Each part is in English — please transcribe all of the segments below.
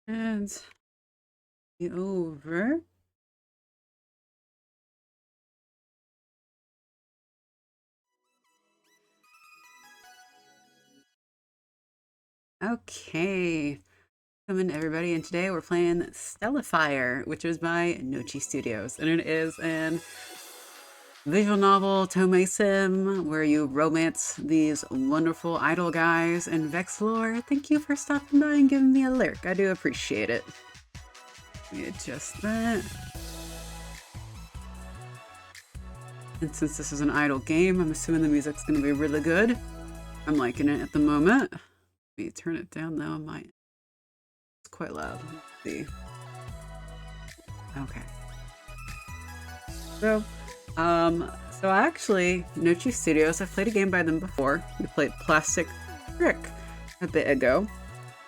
And over. Okay. Welcome in everybody, and today we're playing Stellifier, which is by Nochi Studios, and it is an visual novel Otome sim where you romance these wonderful idol guys in Vexlore. Thank you for stopping by and giving me a lurk. I do appreciate it. Let me adjust that. And since this is an idol game, I'm assuming the music's going to be really good. I'm liking it at the moment. Let me turn it down though. It's quite loud. Let's see. Okay. So actually, Nochi Studios, I've played a game by them before. We played Plastic Trick a bit ago.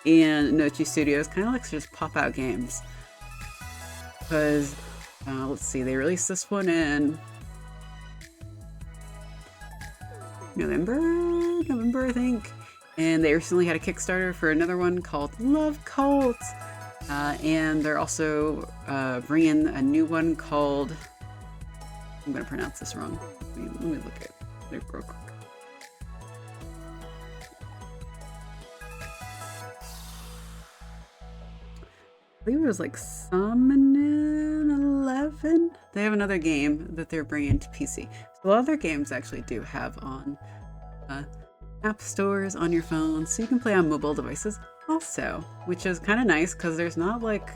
And Nochi Studios kind of likes to just pop out games. Because, let's see, they released this one in November, I think. And they recently had a Kickstarter for another one called Love Cult. And they're also bringing a new one called, I'm going to pronounce this wrong. Let me look at it real quick. I believe it was like Summonin 11. They have another game that they're bringing to PC. So a lot of their games actually do have on app stores on your phone, so you can play on mobile devices also, which is kind of nice because there's not like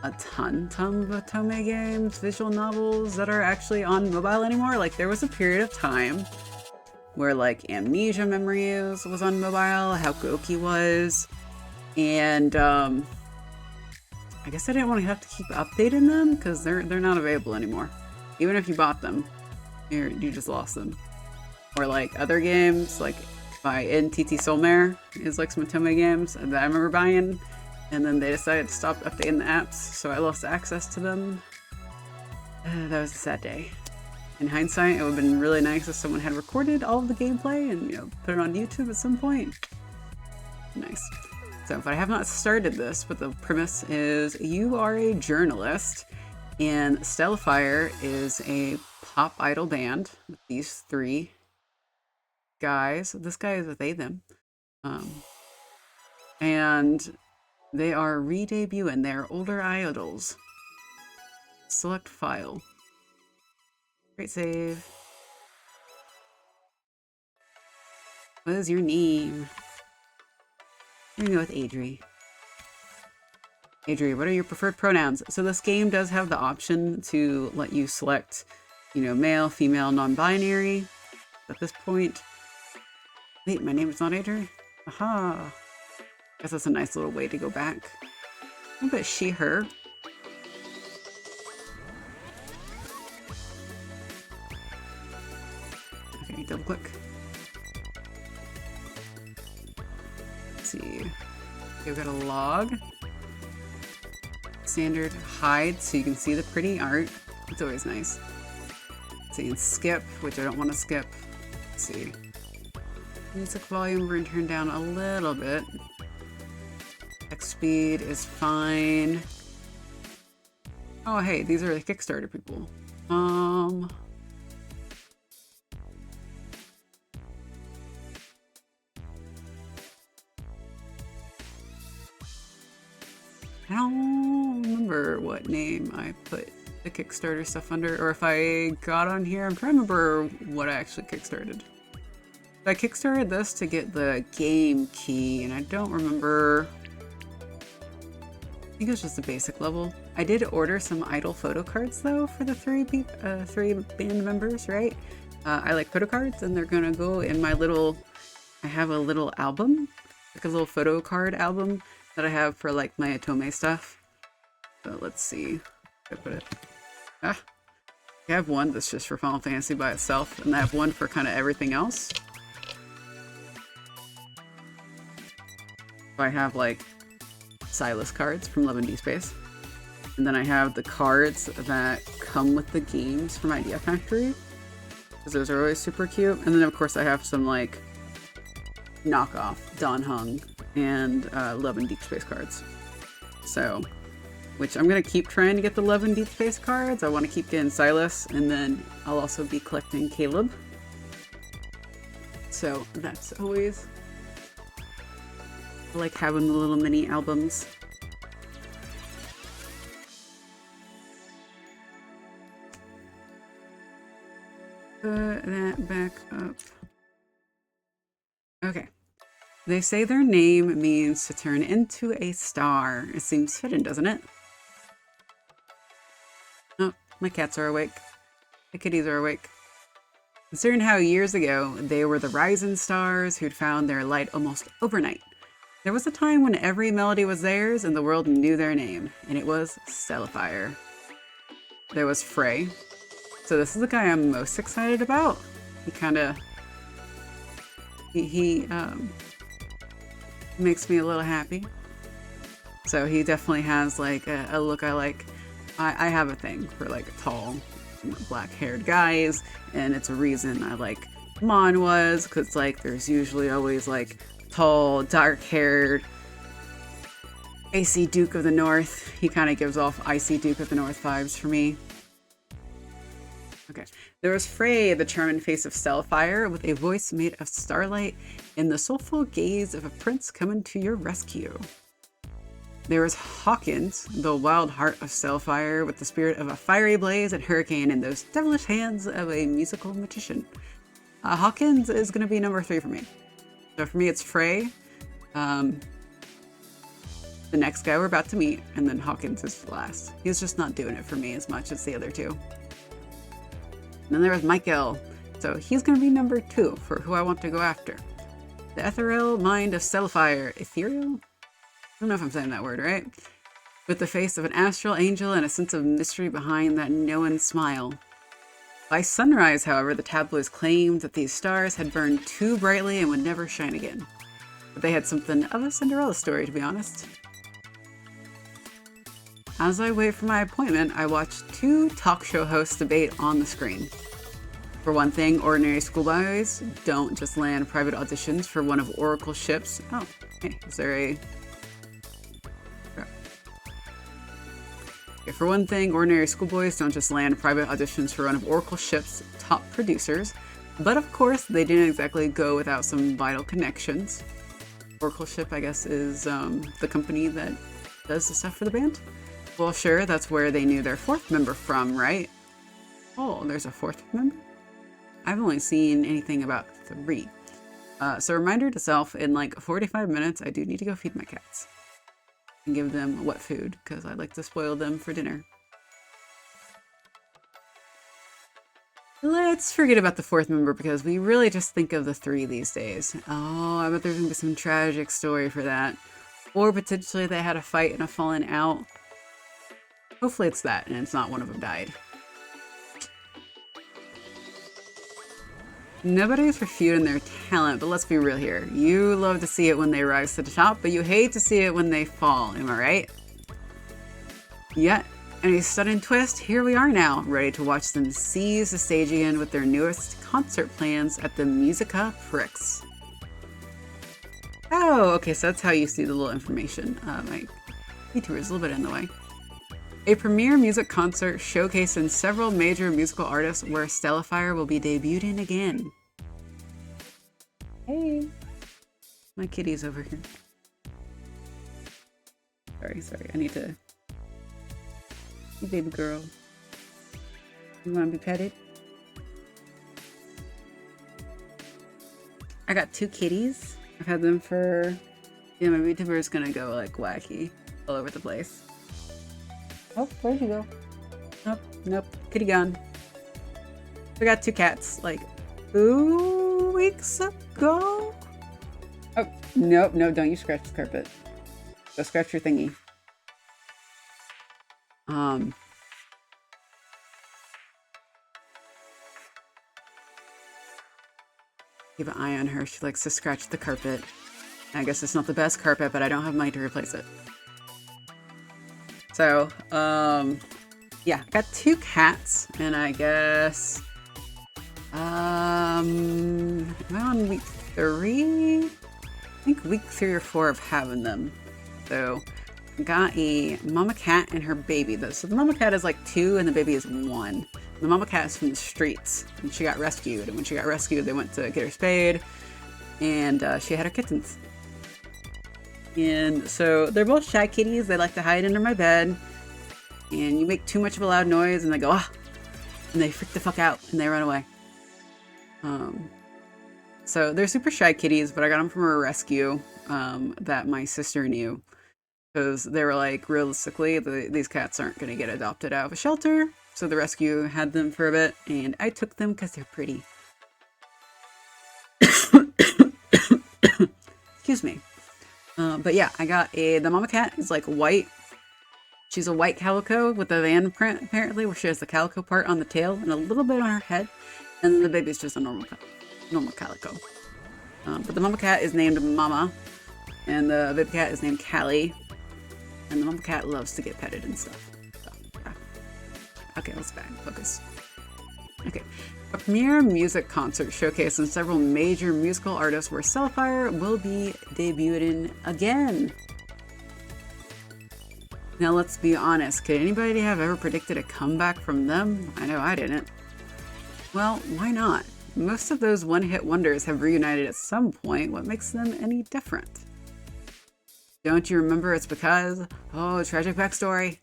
a ton of Otome games, visual novels that are actually on mobile anymore. Like there was a period of time where like Amnesia Memories was on mobile, Hakuoki was, and I guess I didn't want to have to keep updating them because they're not available anymore. Even if you bought them, you just lost them. Or like other games, like by NTT Soulmare is like some Otome games that I remember buying, and then they decided to stop updating the apps, so I lost access to them. That was a sad day. In hindsight, it would have been really nice if someone had recorded all of the gameplay and put it on YouTube at some point. Nice. So, but I have not started this, but the premise is you are a journalist, and Stellifier is a pop idol band with these three guys. This guy is a they, them. And they are re-debuting their older idols. Select file. Great save. What is your name? I'm gonna go with Adrie. Adrie, what are your preferred pronouns? So this game does have the option to let you select, male, female, non-binary. At this point, wait, my name is not Adrie? Aha. Guess that's a nice little way to go back. What about she, her? Okay, double click. Let's see. We've got a log. Standard hide, so you can see the pretty art. It's always nice. Let's see, and skip, which I don't want to skip. Let's see. Music volume, we're going to turn down a little bit. Text speed is fine. Oh, hey, these are the Kickstarter people. I don't remember what name I put the Kickstarter stuff under, or if I got on here. I'm trying to remember what I actually Kickstarted. I Kickstarted this to get the game key, and I don't remember. I think it was just a basic level. I did order some idol photo cards though for the three band members, right? I like photo cards, and they're gonna go in my little. I have a little album, like a little photo card album that I have for like my Otome stuff. So let's see. I put it. I have one that's just for Final Fantasy by itself, and I have one for kind of everything else. So I have like Silas cards from Love and Deep Space, and then I have the cards that come with the games from Idea Factory, because those are always super cute. And then of course I have some like knockoff Don Hung and Love and Deep Space cards. So, which I'm gonna keep trying to get the Love and Deep Space cards. I want to keep getting Silas, and then I'll also be collecting Caleb. So that's always I like having the little mini albums. Put that back up. Okay. They say their name means to turn into a star. It seems fitting, doesn't it? Oh, my cats are awake. The kitties are awake. Considering how years ago they were the rising stars who'd found their light almost overnight. There was a time when every melody was theirs and the world knew their name, and it was Stellifier. There was Frey. So this is the guy I'm most excited about. He kind of... He makes me a little happy. So he definitely has like a look I like. I have a thing for like tall, black-haired guys, and it's a reason I like Mon was, because like there's usually always like tall, dark-haired, Icy Duke of the North. He kind of gives off Icy Duke of the North vibes for me. Okay. There was Frey, the charming face of Stellifier, with a voice made of starlight and the soulful gaze of a prince coming to your rescue. There was Hawkins, the wild heart of Stellifier, with the spirit of a fiery blaze and hurricane and those devilish hands of a musical magician. Hawkins is going to be number 3 for me. So for me, it's Frey, the next guy we're about to meet, and then Hawkins is last. He's just not doing it for me as much as the other two. And then there was Mikael, so he's going to be number 2 for who I want to go after. The ethereal mind of Stellifier. Ethereal? I don't know if I'm saying that word right. With the face of an astral angel and a sense of mystery behind that knowing smile. By sunrise, however, the tabloids claimed that these stars had burned too brightly and would never shine again. But they had something of a Cinderella story, to be honest. As I wait for my appointment, I watch 2 talk show hosts debate on the screen. For one thing, ordinary schoolboys don't just land private auditions for one of Oracle's ships. Oh, hey, is there a... Okay, for one thing, ordinary schoolboys don't just land private auditions for one of Oracle's ship's top producers. But of course, they didn't exactly go without some vital connections. Oracle ship, I guess, is the company that does the stuff for the band. Well, sure, that's where they knew their 4th member from, right? Oh, there's a 4th member? I've only seen anything about 3. So reminder to self, in like 45 minutes, I do need to go feed my cats. And give them wet food, because I like to spoil them for dinner. Let's forget about the 4th member, because we really just think of the 3 these days. Oh, I bet there's going to be some tragic story for that. Or potentially they had a fight and a falling out. Hopefully it's that, and it's not one of them died. Nobody's refuting their talent, but let's be real here. You love to see it when they rise to the top, but you hate to see it when they fall, am I right? Yet, in a sudden twist, here we are now, ready to watch them seize the stage again with their newest concert plans at the Musica Prix. Oh, okay, so that's how you see the little information. My VTuber is a little bit in the way. A premiere music concert showcasing several major musical artists where Stellifier will be debuting again. Hey, my kitty's over here. Sorry, I need to... Hey, baby girl. You want to be petted? I got 2 kitties. I've had them for... Yeah, my VTuber is gonna go like wacky all over the place. Oh, where'd you go? Nope, kitty gone. We got 2 cats, like 2 weeks ago? Oh, nope, no, don't you scratch the carpet. Go scratch your thingy. Keep an eye on her. She likes to scratch the carpet. I guess it's not the best carpet, but I don't have money to replace it. So, yeah, I got 2 cats, and I guess, am I on week 3? I think week 3 or 4 of having them. So, I got a mama cat and her baby. So the mama cat is like 2 and the baby is 1. The mama cat is from the streets, and she got rescued. And when she got rescued, they went to get her spayed, and she had her kittens. And so they're both shy kitties. They like to hide under my bed. And you make too much of a loud noise and they go, ah! And they freak the fuck out and they run away. So they're super shy kitties, but I got them from a rescue that my sister knew. Because they were like, realistically, these cats aren't going to get adopted out of a shelter. So the rescue had them for a bit, and I took them because they're pretty. Excuse me. But yeah, I got the mama cat is like white. She's a white calico with a van print, apparently, where she has the calico part on the tail and a little bit on her head. And then the baby's just a normal calico. But the mama cat is named Mama, and the baby cat is named Callie. And the mama cat loves to get petted and stuff. So, yeah. Okay, let's back focus. Okay. A premiere music concert showcasing several major musical artists where Stellifier will be debuting again. Now let's be honest, could anybody have ever predicted a comeback from them? I know I didn't. Well, why not? Most of those one-hit wonders have reunited at some point. What makes them any different? Don't you remember it's because, oh, tragic backstory.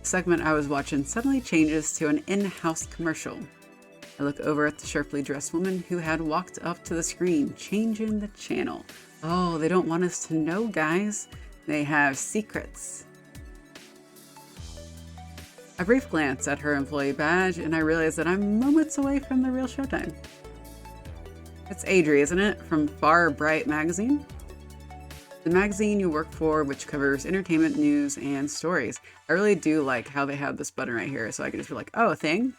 The segment I was watching suddenly changes to an in-house commercial. I look over at the sharply dressed woman who had walked up to the screen, changing the channel. Oh, they don't want us to know, guys. They have secrets. A brief glance at her employee badge, and I realize that I'm moments away from the real showtime. It's Adrie, isn't it? From Far Bright magazine? The magazine you work for, which covers entertainment, news, and stories. I really do like how they have this button right here, so I can just be like, oh, a thing?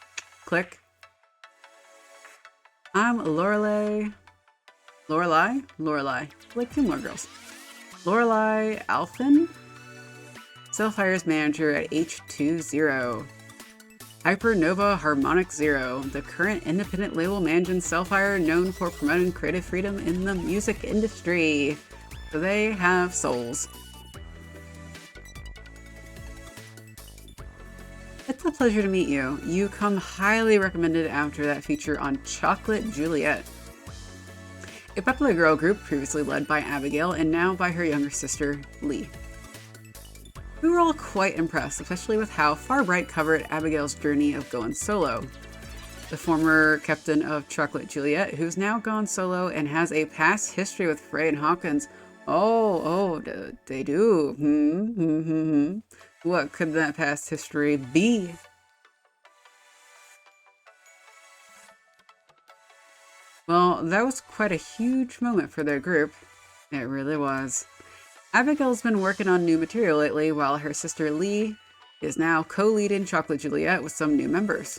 Click. I'm Lorelei, like two more girls. Lorelei Alphen, Stellifier's manager at H20. Hypernova Harmonic Zero, the current independent label managing Stellifier, known for promoting creative freedom in the music industry. So they have souls. It's a pleasure to meet you. You come highly recommended after that feature on Chocolate Juliet, a popular girl group previously led by Abigail and now by her younger sister, Lee. We were all quite impressed, especially with how Far Bright covered Abigail's journey of going solo. The former captain of Chocolate Juliet, who's now gone solo and has a past history with Frey and Hawkins. Oh, they do. What could that past history be? Well, that was quite a huge moment for their group. It really was. Abigail's been working on new material lately, while her sister Lee is now co-leading Chocolate Juliet with some new members.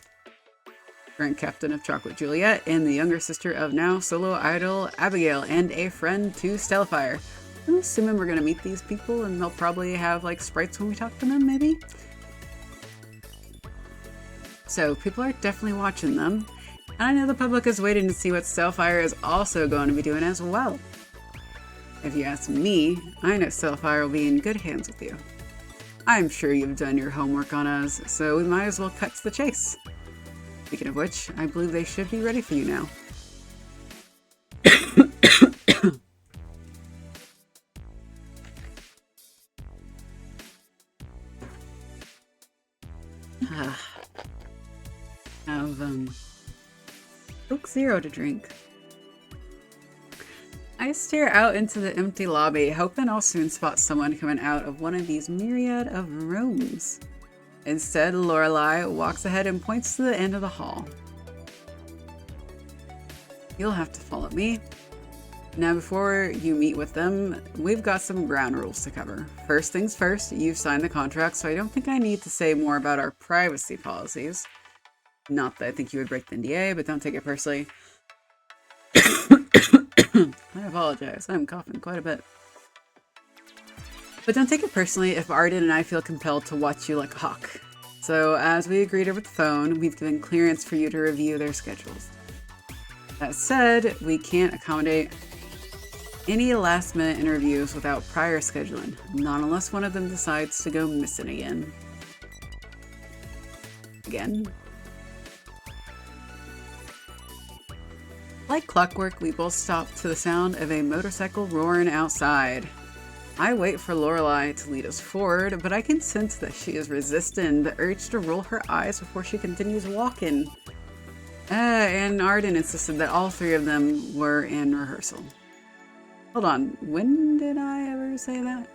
Current captain of Chocolate Juliet and the younger sister of now solo idol Abigail and a friend to Stellifier. I'm assuming we're going to meet these people and they'll probably have like sprites when we talk to them, maybe? So people are definitely watching them. And I know the public is waiting to see what Stellifier is also going to be doing as well. If you ask me, I know Stellifier will be in good hands with you. I'm sure you've done your homework on us, so we might as well cut to the chase. Speaking of which, I believe they should be ready for you now. Have Coke Zero to drink. I stare out into the empty lobby, hoping I'll soon spot someone coming out of one of these myriad of rooms. Instead, Lorelei walks ahead and points to the end of the hall. You'll have to follow me. Now, before you meet with them, we've got some ground rules to cover. First things first, you've signed the contract, so I don't think I need to say more about our privacy policies. Not that I think you would break the NDA, but don't take it personally. I apologize, I'm coughing quite a bit. But don't take it personally if Arden and I feel compelled to watch you like a hawk. So, as we agreed over the phone, we've given clearance for you to review their schedules. That said, we can't accommodate any last-minute interviews without prior scheduling, not unless one of them decides to go missing again. Like clockwork, we both stop to the sound of a motorcycle roaring outside. I wait for Lorelei to lead us forward, but I can sense that she is resisting the urge to roll her eyes before she continues walking. And Arden insisted that all three of them were in rehearsal. Hold on, when did I ever say that?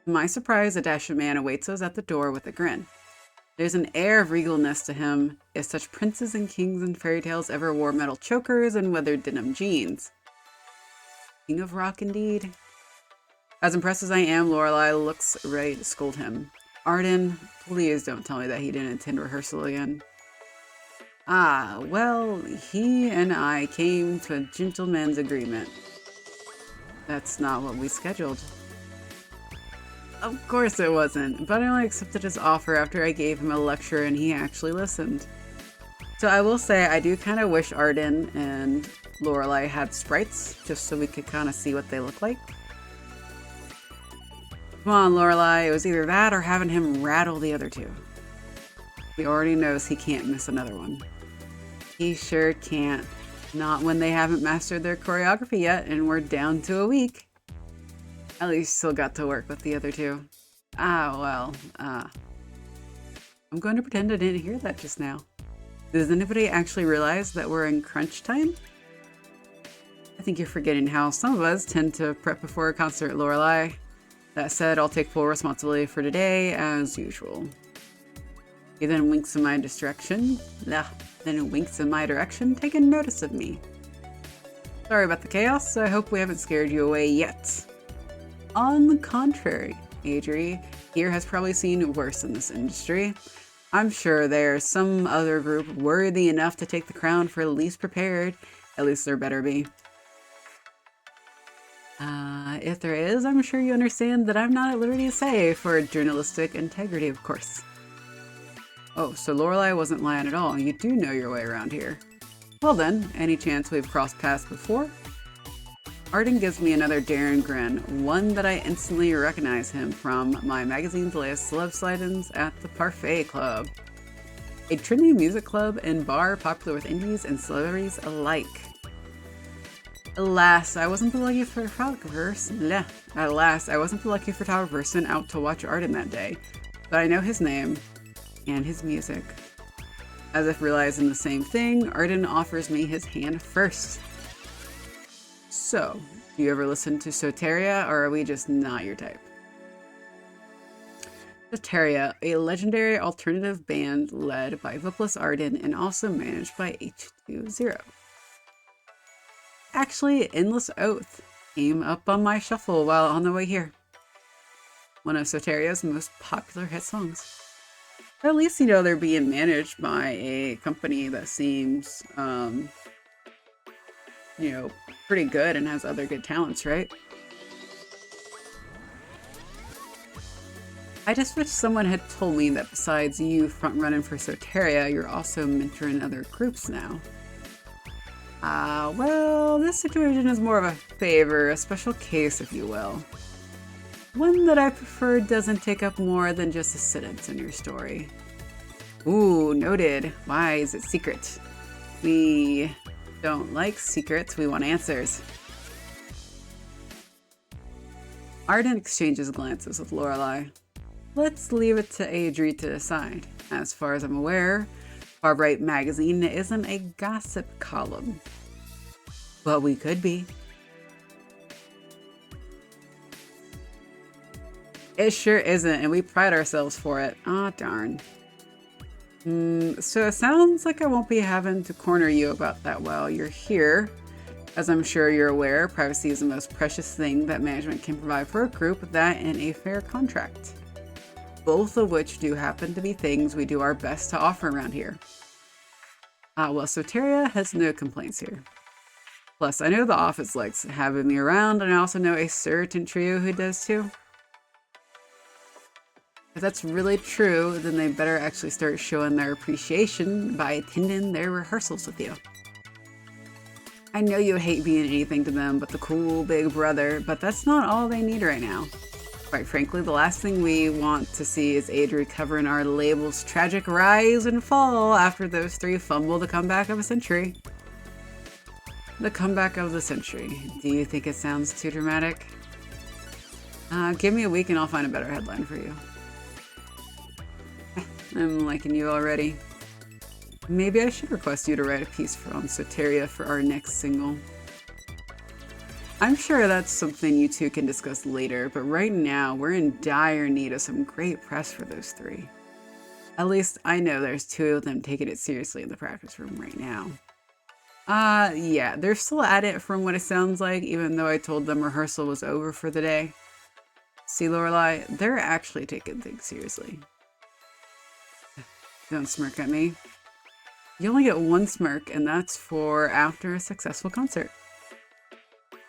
To my surprise, a dashing man awaits us at the door with a grin. There's an air of regalness to him, if such princes and kings in fairy tales ever wore metal chokers and weathered denim jeans. King of rock indeed. As impressed as I am, Lorelei looks ready to scold him. Arden, please don't tell me that he didn't attend rehearsal again. Ah, well, he and I came to a gentleman's agreement. That's not what we scheduled. Of course it wasn't, but I only accepted his offer after I gave him a lecture and he actually listened. So I will say I do kind of wish Arden and Lorelei had sprites, just so we could kind of see what they look like. Come on, Lorelei, it was either that or having him rattle the other two. He already knows he can't miss another one. He sure can't. Not when they haven't mastered their choreography yet and we're down to a week. At least still got to work with the other two. I'm going to pretend I didn't hear that just now. Does anybody actually realize that we're in crunch time? I think you're forgetting how some of us tend to prep before a concert, Lorelei. That said, I'll take full responsibility for today as usual. He then winks in my direction. Taking notice of me. Sorry about the chaos. I hope we haven't scared you away yet. On the contrary, Adrie here has probably seen worse in this industry. I'm sure there's some other group worthy enough to take the crown for least prepared. At least there better be. If there is, I'm sure you understand that I'm not at liberty to say for journalistic integrity, of course. Oh, so Lorelei wasn't lying at all. You do know your way around here. Well then, any chance we've crossed paths before? Arden gives me another daring grin, one that I instantly recognize him from my magazine's latest celeb slidings at the Parfait Club. A trendy music club and bar popular with indies and celebrities alike. Alas, I wasn't the lucky photographer sent out to watch Arden that day, but I know his name and his music. As if realizing the same thing, Arden offers me his hand first. So, do you ever listen to Soteria, or are we just not your type? Soteria, a legendary alternative band led by vocalist Arden and also managed by H20. Actually, Endless Oath came up on my shuffle while on the way here. One of Soteria's most popular hit songs. Or at least, you know, they're being managed by a company that seems, pretty good and has other good talents, right? I just wish someone had told me that besides you front-running for Soteria, you're also mentoring other groups now. Well, this situation is more of a favor, a special case, if you will. One that I prefer doesn't take up more than just a sentence in your story. Ooh, noted. Why is it secret? We don't like secrets, we want answers. Arden exchanges glances with Lorelei. Let's leave it to Adrie to decide. As far as I'm aware, Far Right magazine isn't a gossip column. But we could be. It sure isn't, and we pride ourselves for it. Aw, darn. So it sounds like I won't be having to corner you about that while you're here. As I'm sure you're aware, privacy is the most precious thing that management can provide for a group, that and a fair contract. Both of which do happen to be things we do our best to offer around here. Well, Soteria has no complaints here. Plus, I know the office likes having me around, and I also know a certain trio who does too. If that's really true, then they better actually start showing their appreciation by attending their rehearsals with you. I know you hate being anything to them but the cool big brother, but that's not all they need right now. Quite frankly, the last thing we want to see is Adrie covering our label's tragic rise and fall after those three fumble the comeback of a century. the comeback of the century. Do you think it sounds too dramatic? Give me a week and I'll find a better headline for you. I'm liking you already. Maybe I should request you to write a piece on Soteria for our next single. I'm sure that's something you two can discuss later, but right now we're in dire need of some great press for those three. At least I know there's two of them taking it seriously in the practice room right now. Yeah, they're still at it from what it sounds like, even though I told them rehearsal was over for the day. See, Lorelai, they're actually taking things seriously. Don't smirk at me. You only get one smirk, and that's for after a successful concert.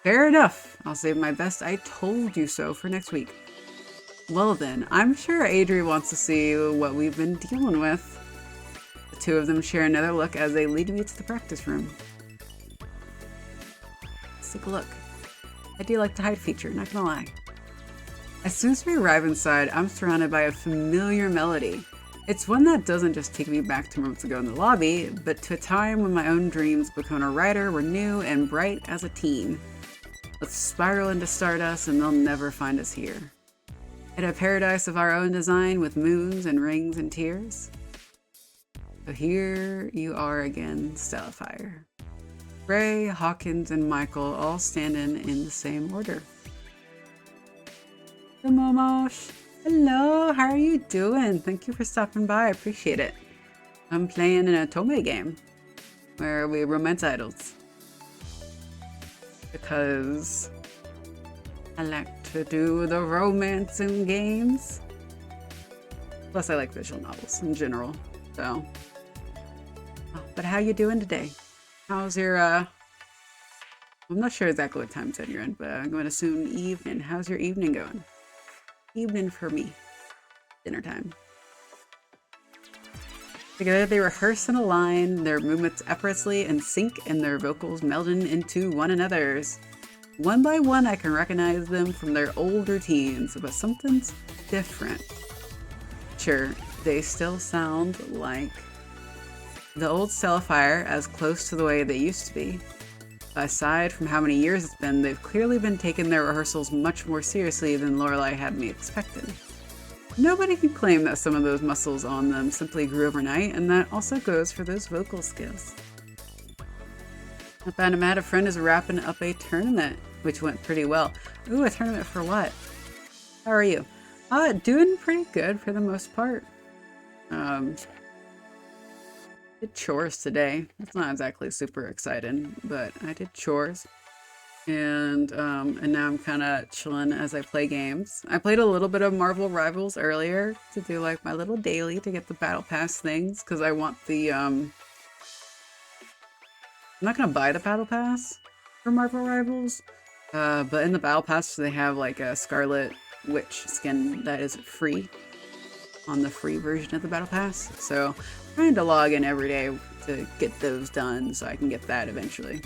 Fair enough. I'll save my best "I told you so" for next week. Well then, I'm sure Adrie wants to see what we've been dealing with. The two of them share another look as they lead me to the practice room. Let's take a look. I do like the hide feature, not gonna lie. As soon as we arrive inside, I'm surrounded by a familiar melody. It's one that doesn't just take me back to moments ago in the lobby, but to a time when my own dreams becoming a writer were new and bright as a teen. Let's spiral into stardust and they'll never find us here. In a paradise of our own design with moons and rings and tears. So here you are again, Stellifier. Frey, Hawkins, and Mikael all standing in the same order. The Momosh. Hello, how are you doing? Thank you for stopping by, I appreciate it. I'm playing an Otome game where we romance idols. Because I like to do the romance in games. Plus I like visual novels in general, so. Oh, but how you doing today? How's your, I'm not sure exactly what time zone you're in, but I'm going to assume evening. How's your evening going? Evening for me. Dinner time. Together they rehearse in a line, their movements effortlessly in sync and their vocals melding into one another's. One by one I can recognize them from their old routines, but something's different. Sure, they still sound like the old Stellifier, as close to the way they used to be. Aside from how many years it's been, they've clearly been taking their rehearsals much more seriously than Lorelai had me expected. Nobody can claim that some of those muscles on them simply grew overnight, and that also goes for those vocal skills. Not bad, I'm at a friend is wrapping up a tournament, which went pretty well. Ooh, a tournament for what? How are you? Doing pretty good for the most part. Did chores today. It's not exactly super exciting, but I did chores. And now I'm kind of chilling as I play games. I played a little bit of Marvel Rivals earlier to do like my little daily to get the battle pass things, because I want the I'm not gonna buy the battle pass for Marvel Rivals, but in the battle pass they have like a Scarlet Witch skin that is free on the free version of the battle pass. So I'm trying to log in every day to get those done so I can get that eventually.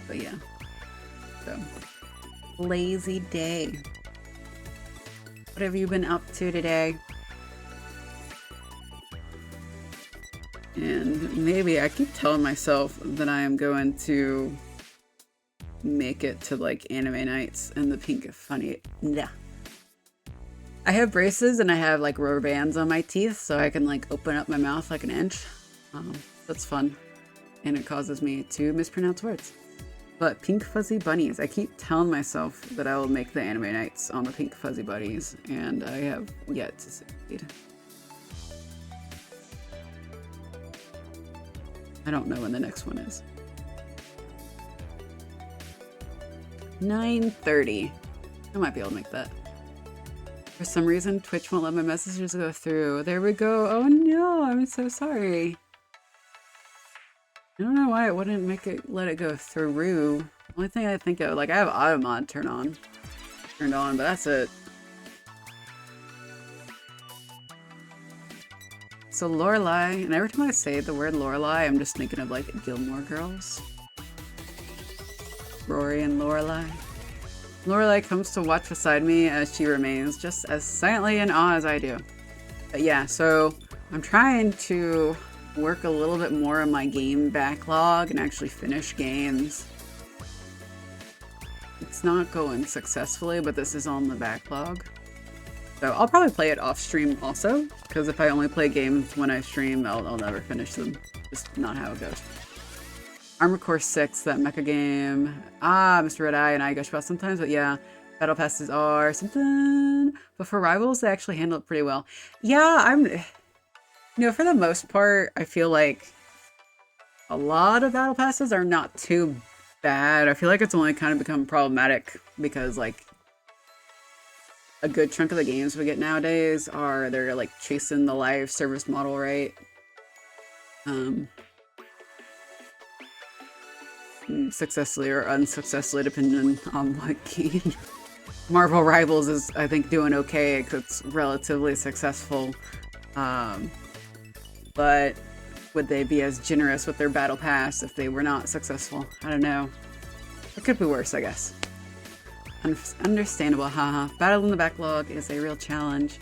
But yeah, so lazy day. What have you been up to today? And maybe I keep telling myself that I am going to make it to like anime nights and the pink funny. Nah. I have braces and I have like rubber bands on my teeth so I can like open up my mouth like an inch. That's fun. And it causes me to mispronounce words. But pink fuzzy bunnies. I keep telling myself that I will make the anime nights on the pink fuzzy bunnies, and I have yet to succeed. I don't know when the next one is. 9:30. I might be able to make that. For some reason, Twitch won't let my messages go through. There we go. Oh no, I'm so sorry. I don't know why it wouldn't let it go through. Only thing I think of, like I have Automod turned on, but that's it. So Lorelai, and every time I say the word Lorelai, I'm just thinking of like Gilmore Girls. Rory and Lorelai. Lorelei comes to watch beside me as she remains just as silently in awe as I do. But yeah, so I'm trying to work a little bit more on my game backlog and actually finish games. It's not going successfully, but this is on the backlog. So I'll probably play it off stream also, because if I only play games when I stream, I'll never finish them. Just not how it goes. Armor Core 6, that mecha game. Ah, Mr. Red Eye and I gush about sometimes, but yeah, battle passes are something. But for rivals, they actually handle it pretty well. Yeah, you know, for the most part, I feel like a lot of battle passes are not too bad. I feel like it's only kind of become problematic because, like, a good chunk of the games we get nowadays are they're like chasing the live service model, right? Successfully or unsuccessfully, depending on what game. Marvel Rivals is, I think, doing okay because it's relatively successful. But would they be as generous with their battle pass if they were not successful? I don't know. It could be worse, I guess. Understandable, haha. Battle in the backlog is a real challenge.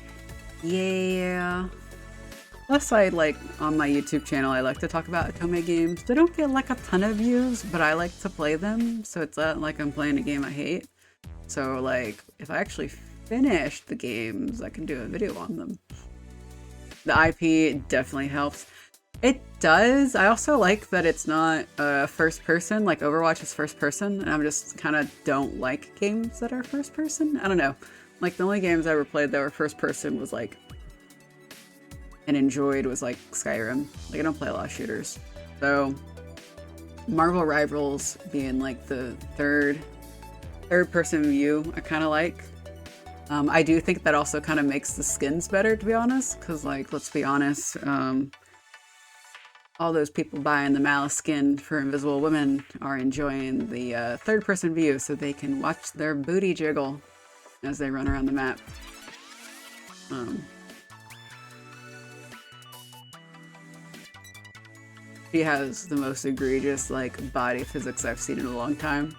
Yeah. Plus, on my YouTube channel, I like to talk about Otome games. They don't get like a ton of views, but I like to play them, so it's not like I'm playing a game I hate. So, like, if I actually finish the games, I can do a video on them. The IP definitely helps. It does. I also like that it's not first person, like Overwatch is first person, and I'm just kind of don't like games that are first person. I don't know. Like, the only games I ever played that were first person was like, and enjoyed was like Skyrim. Like, I don't play a lot of shooters. So, Marvel Rivals being like the third person view, I kind of like. I do think that also kind of makes the skins better, to be honest, because, like, let's be honest, all those people buying the Malice skin for Invisible Women are enjoying the third-person view so they can watch their booty jiggle as they run around the map. She has the most egregious, like, body physics I've seen in a long time.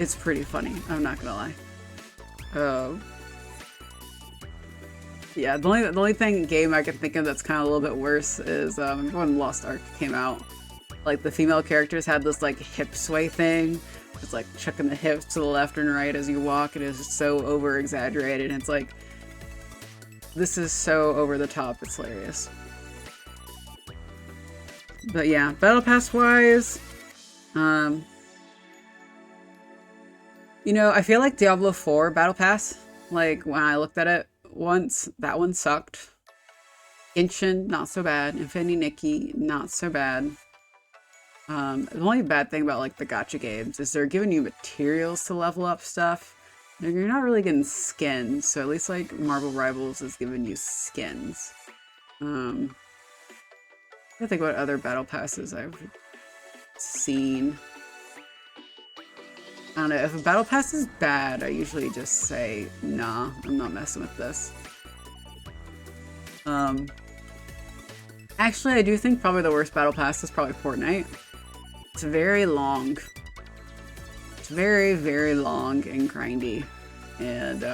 It's pretty funny, I'm not gonna lie. Yeah, the only game I can think of that's kind of a little bit worse is when Lost Ark came out. Like, the female characters had this, like, hip sway thing. It's like chucking the hips to the left and right as you walk. It is just so over exaggerated. It's like, this is so over the top. It's hilarious. But yeah, Battle Pass wise, you know, I feel like Diablo 4 Battle Pass, like, when I looked at it once, that one sucked. Genshin, not so bad. Infinity Nikki, not so bad. The only bad thing about, like, the gacha games is they're giving you materials to level up stuff. You're not really getting skins, so at least, like, Marvel Rivals is giving you skins. I think what other battle passes I've seen. I don't know, if a battle pass is bad, I usually just say, nah, I'm not messing with this. Actually, I do think probably the worst battle pass is probably Fortnite. It's very long. It's very, very long and grindy. And,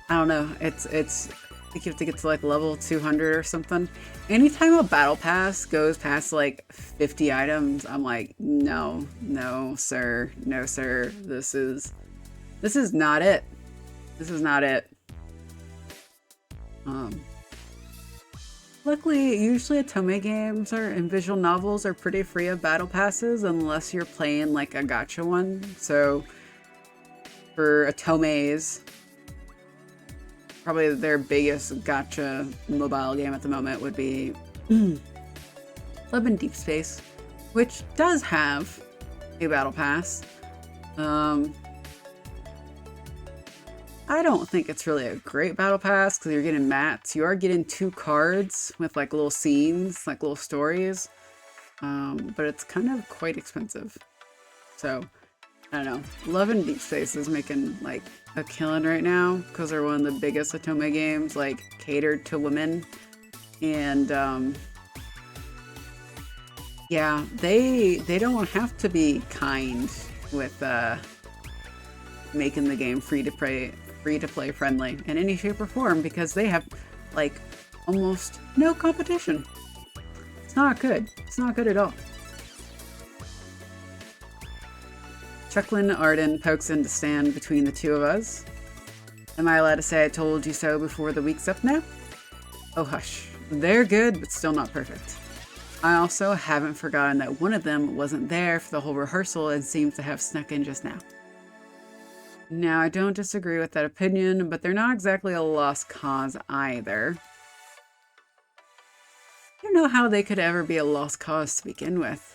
I don't know, I think you have to get to like level 200 or something. Anytime a battle pass goes past like 50 items, I'm like, no, no, sir, no, sir. This is not it. This is not it. Luckily, usually Otome games and visual novels are pretty free of battle passes unless you're playing like a gacha one. So for Otome's, probably their biggest gacha mobile game at the moment would be Love in Deep Space, which does have a battle pass. I don't think it's really a great battle pass because you're getting mats. You are getting 2 cards with like little scenes, like little stories, but it's kind of quite expensive. So I don't know. Love in Deep Space is making like a killing right now because they're one of the biggest Otome games, like catered to women, and Yeah, they don't have to be kind with making the game free to play friendly in any shape or form, because they have like almost no competition. It's not good. It's not good at all. Chucklin Arden pokes in to stand between the two of us. Am I allowed to say I told you so before the week's up now? Oh hush. They're good, but still not perfect. I also haven't forgotten that one of them wasn't there for the whole rehearsal and seems to have snuck in just now. Now, I don't disagree with that opinion, but they're not exactly a lost cause either. I don't know how they could ever be a lost cause to begin with.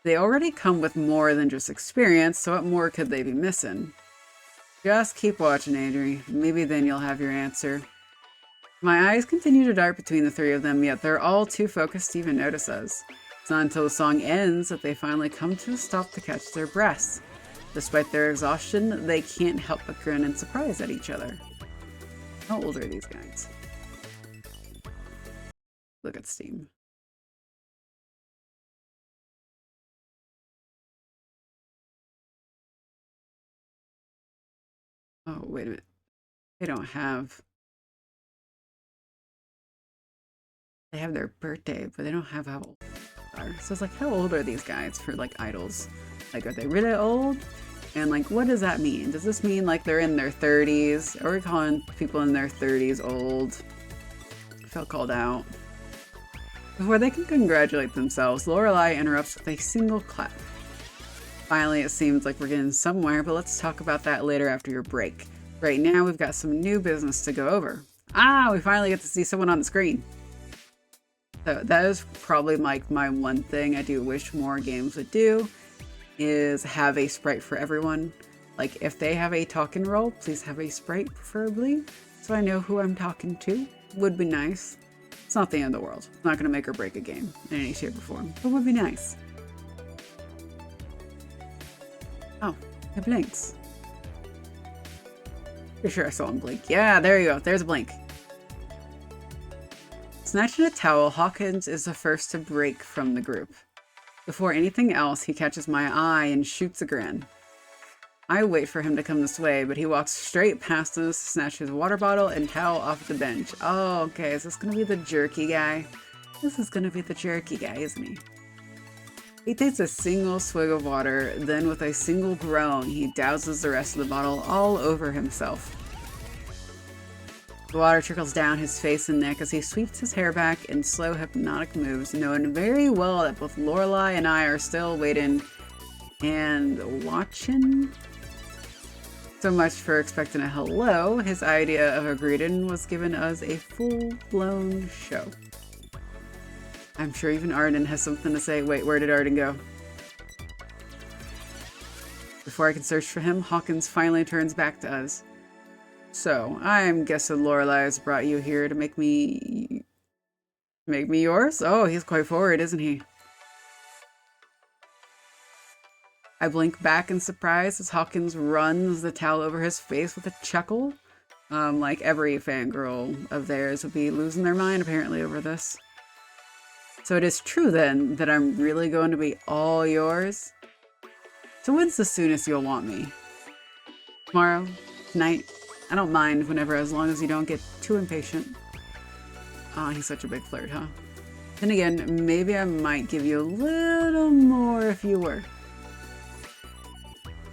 They already come with more than just experience, so what more could they be missing? Just keep watching, Adrie. Maybe then you'll have your answer. My eyes continue to dart between the three of them, yet they're all too focused to even notice us. It's not until the song ends that they finally come to a stop to catch their breaths. Despite their exhaustion, they can't help but grin in surprise at each other. How old are these guys? Look at Steam. Oh, wait a minute. They don't have... They have their birthday, but they don't have how old they are. So it's like, how old are these guys for, like, idols? Like, are they really old? And, like, what does that mean? Does this mean, like, they're in their 30s? Are we calling people in their 30s old? I felt called out. Before they can congratulate themselves, Lorelei interrupts with a single clap. Finally, it seems like we're getting somewhere, but let's talk about that later after your break. Right now, we've got some new business to go over. Ah, we finally get to see someone on the screen. So that is probably like my one thing I do wish more games would do, is have a sprite for everyone. Like, if they have a talking role, please have a sprite preferably, so I know who I'm talking to. Would be nice. It's not the end of the world. It's not going to make or break a game in any shape or form, but would be nice. Oh, it blinks. Pretty sure I saw him blink. Yeah, there you go. There's a blink. Snatching a towel, Hawkins is the first to break from the group. Before anything else, he catches my eye and shoots a grin. I wait for him to come this way, but he walks straight past us, snatches his water bottle and towel off the bench. Oh, okay, is this gonna be the jerky guy? This is gonna be the jerky guy, isn't he? He takes a single swig of water, then with a single groan, he douses the rest of the bottle all over himself. The water trickles down his face and neck as he sweeps his hair back in slow hypnotic moves, knowing very well that both Lorelei and I are still waiting and watching. So much for expecting a hello. His idea of a greeting was giving us a full-blown show. I'm sure even Arden has something to say. Wait, where did Arden go? Before I can search for him, Hawkins finally turns back to us. So, I'm guessing Lorelei has brought you here to make me yours? Oh, he's quite forward, isn't he? I blink back in surprise as Hawkins runs the towel over his face with a chuckle. Like every fangirl of theirs would be losing their mind apparently over this. So it is true then that I'm really going to be all yours? So when's the soonest you'll want me? Tomorrow? Tonight? I don't mind whenever, as long as you don't get too impatient. Aw, he's such a big flirt, huh? Then again, maybe I might give you a little more if you were.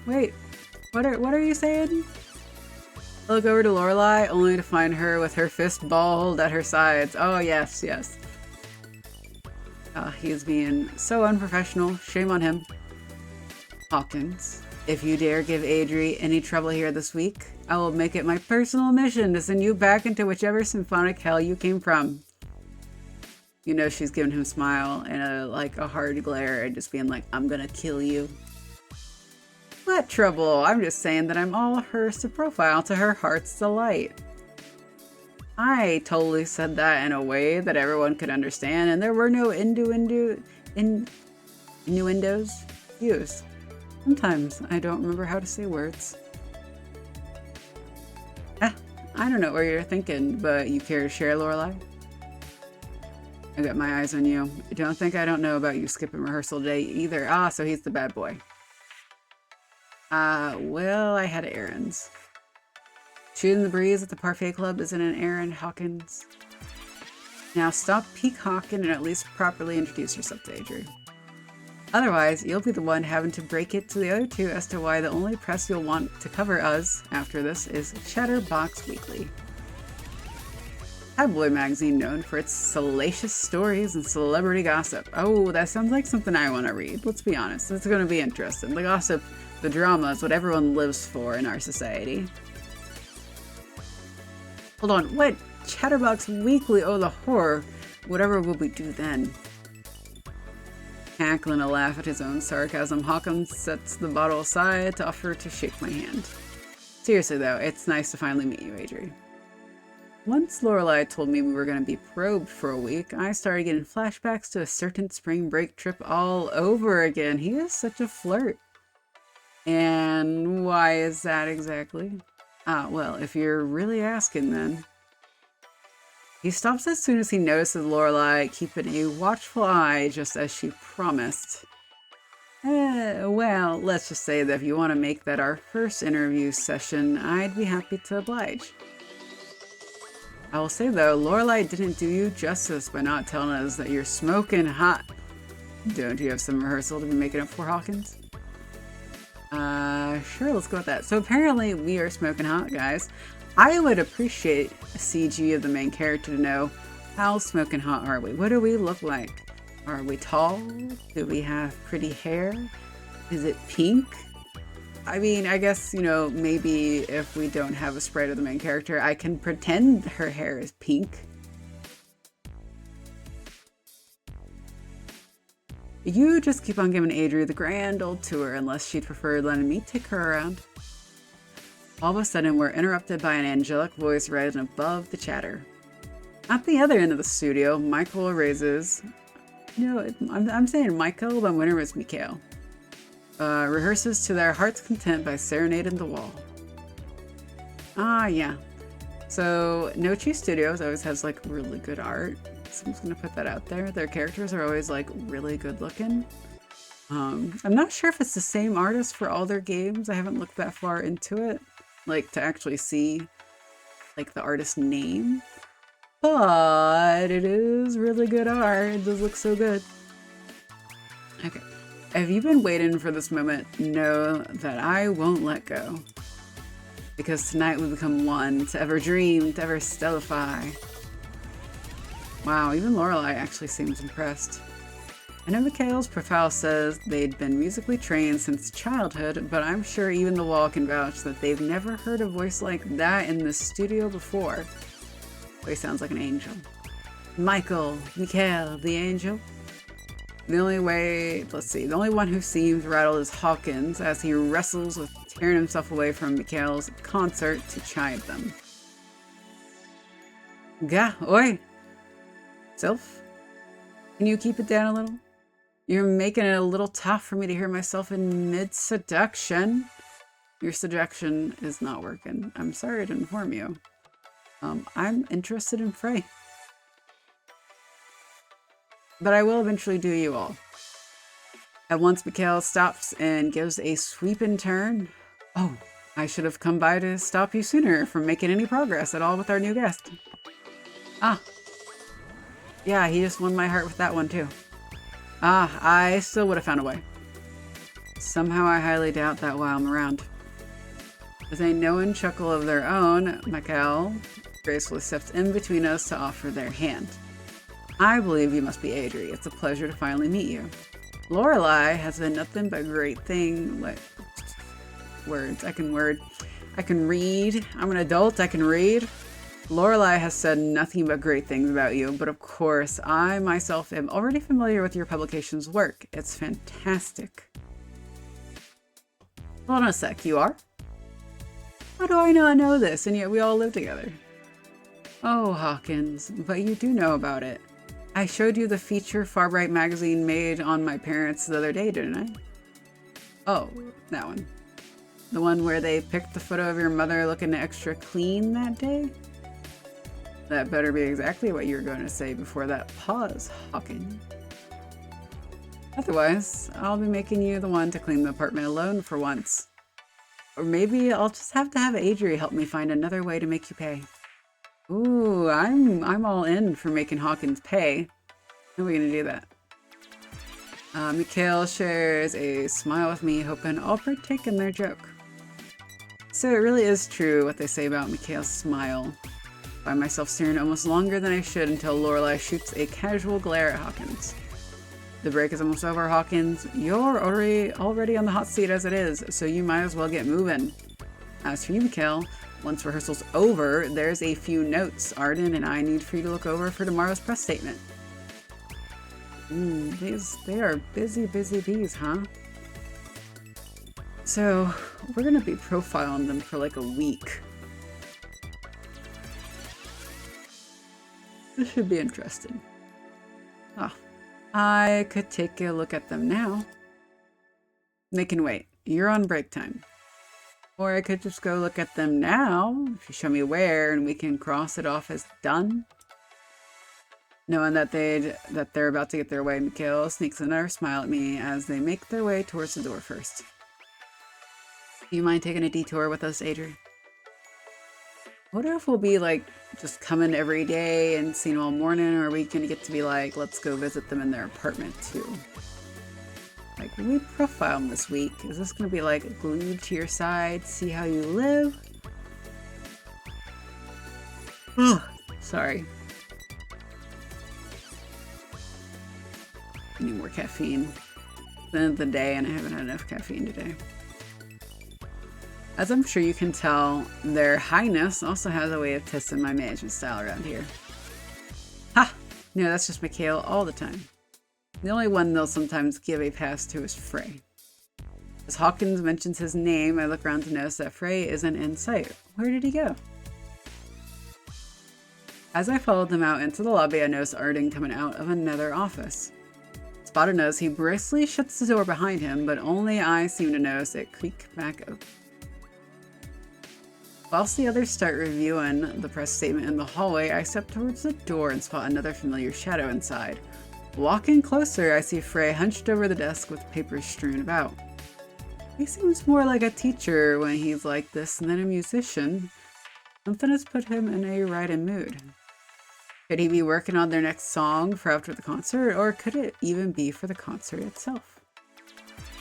Wait, what are you saying? I look over to Lorelei, only to find her with her fist balled at her sides. Oh, yes, yes. He's being so unprofessional. Shame on him. Hawkins, if you dare give Adrie any trouble here this week, I will make it my personal mission to send you back into whichever symphonic hell you came from. You know she's giving him a smile and a hard glare and just being like, I'm gonna kill you. What trouble? I'm just saying that I'm all hers to profile to her heart's delight. I totally said that in a way that everyone could understand, and there were no innuendos used. Sometimes I don't remember how to say words. I don't know what you're thinking, but you care to share, Lorelei? I got my eyes on you. Don't think I don't know about you skipping rehearsal day either. Ah, so he's the bad boy. Well, I had errands. Shooting the breeze at the Parfait Club isn't an errand, Hawkins. Now stop peacocking and at least properly introduce yourself to Adrie. Otherwise, you'll be the one having to break it to the other two as to why the only press you'll want to cover us after this is Chatterbox Weekly. Tabloid magazine known for its salacious stories and celebrity gossip. Oh, that sounds like something I want to read. Let's be honest, it's going to be interesting. The gossip, the drama is what everyone lives for in our society. Hold on, what? Chatterbox Weekly? Oh, the horror. Whatever will we do then? Cackling a laugh at his own sarcasm, Hawkins sets the bottle aside to offer to shake my hand. Seriously though, it's nice to finally meet you, Adrie. Once Lorelei told me we were going to be probed for a week, I started getting flashbacks to a certain spring break trip all over again. He is such a flirt. And why is that exactly? Well, if you're really asking then. He stops as soon as he notices Lorelei keeping a watchful eye, just as she promised. Well, let's just say that if you want to make that our first interview session, I'd be happy to oblige. I will say though, Lorelei didn't do you justice by not telling us that you're smoking hot. Don't you have some rehearsal to be making up for, Hawkins? Sure, let's go with that. So apparently we are smoking hot, guys. I would appreciate a CG of the main character to know how smoking hot are we? What do we look like? Are we tall? Do we have pretty hair? Is it pink? I mean, I guess, you know, maybe if we don't have a sprite of the main character, I can pretend her hair is pink. You just keep on giving Adrie the grand old tour unless she'd prefer letting me take her around. All of a sudden, we're interrupted by an angelic voice rising above the chatter. At the other end of the studio, Mikael raises... No, I'm saying Mikael, but I'm wondering if it's Mikael. Rehearses to their heart's content by serenading the wall. Ah, yeah. So, Nochi Studios always has, like, really good art. So I'm just gonna put that out there. Their characters are always, like, really good looking. I'm not sure if it's the same artist for all their games. I haven't looked that far into it. Like, to actually see, like, the artist's name. But it is really good art. It does look so good. Okay. If you've been waiting for this moment, know that I won't let go. Because tonight we become one, to ever dream, to ever stellify. Wow, even Lorelei actually seems impressed. I know Mikael's profile says they'd been musically trained since childhood, but I'm sure even the wall can vouch that they've never heard a voice like that in the studio before. He sounds like an angel. Mikael, the angel. The only one who seems rattled is Hawkins as he wrestles with tearing himself away from Mikael's concert to chide them. Gah, oi! Sylph, can you keep it down a little? You're making it a little tough for me to hear myself in mid-seduction. Your seduction is not working. I'm sorry to inform you. I'm interested in Frey. But I will eventually do you all. At once Mikael stops and gives a sweeping turn. Oh, I should have come by to stop you sooner from making any progress at all with our new guest. Ah. Yeah, he just won my heart with that one too. Ah, I still would have found a way. Somehow I highly doubt that while I'm around. With a knowing chuckle of their own, Mikael gracefully steps in between us to offer their hand. I believe you must be Adrie. It's a pleasure to finally meet you. Lorelei has been nothing but great thing. Like words, I can read. I'm an adult, I can read. Lorelei has said nothing but great things about you, but of course, I myself am already familiar with your publication's work. It's fantastic. Hold on a sec, you are? How do I not know this, and yet we all live together? Oh, Hawkins, but you do know about it. I showed you the feature Farbright magazine made on my parents the other day, didn't I? Oh, that one. The one where they picked the photo of your mother looking extra clean that day? That better be exactly what you're going to say before that pause, Hawkins. Otherwise, I'll be making you the one to clean the apartment alone for once. Or maybe I'll just have to have Adrie help me find another way to make you pay. Ooh, I'm all in for making Hawkins pay. How are we gonna do that? Mikael shares a smile with me, hoping I'll partake in their joke. So it really is true what they say about Mikael's smile. I find myself staring almost longer than I should until Lorelei shoots a casual glare at Hawkins. The break is almost over, Hawkins. You're already on the hot seat as it is, so you might as well get moving. As for you, Mikael, once rehearsal's over, there's a few notes Arden and I need for you to look over for tomorrow's press statement. They are busy bees, huh? So, we're gonna be profiling them for like a week. This should be interesting. Ah, I could take a look at them now. They can wait. You're on break time. Or I could just go look at them now, if you show me where, and we can cross it off as done. Knowing that they're about to get their way, Mikael sneaks another smile at me as they make their way towards the door first. Do you mind taking a detour with us, Adrie? What if we'll be like just coming every day and seeing them all morning, or are we gonna get to be like, let's go visit them in their apartment too? Like, when we profile them this week, is this gonna be like glued to your side, see how you live? Ugh, sorry. I need more caffeine. It's the end of the day and I haven't had enough caffeine today. As I'm sure you can tell, their highness also has a way of testing my management style around here. Ha! No, that's just Mikael all the time. The only one they'll sometimes give a pass to is Frey. As Hawkins mentions his name, I look around to notice that Frey isn't in sight. Where did he go? As I followed them out into the lobby, I noticed Arden coming out of another office. Spotted knows he briskly shuts the door behind him, but only I seem to notice it creak back open. Whilst the others start reviewing the press statement in the hallway, I step towards the door and spot another familiar shadow inside. Walking closer, I see Frey hunched over the desk with papers strewn about. He seems more like a teacher when he's like this than a musician. Something has put him in a writing mood. Could he be working on their next song for after the concert, or could it even be for the concert itself?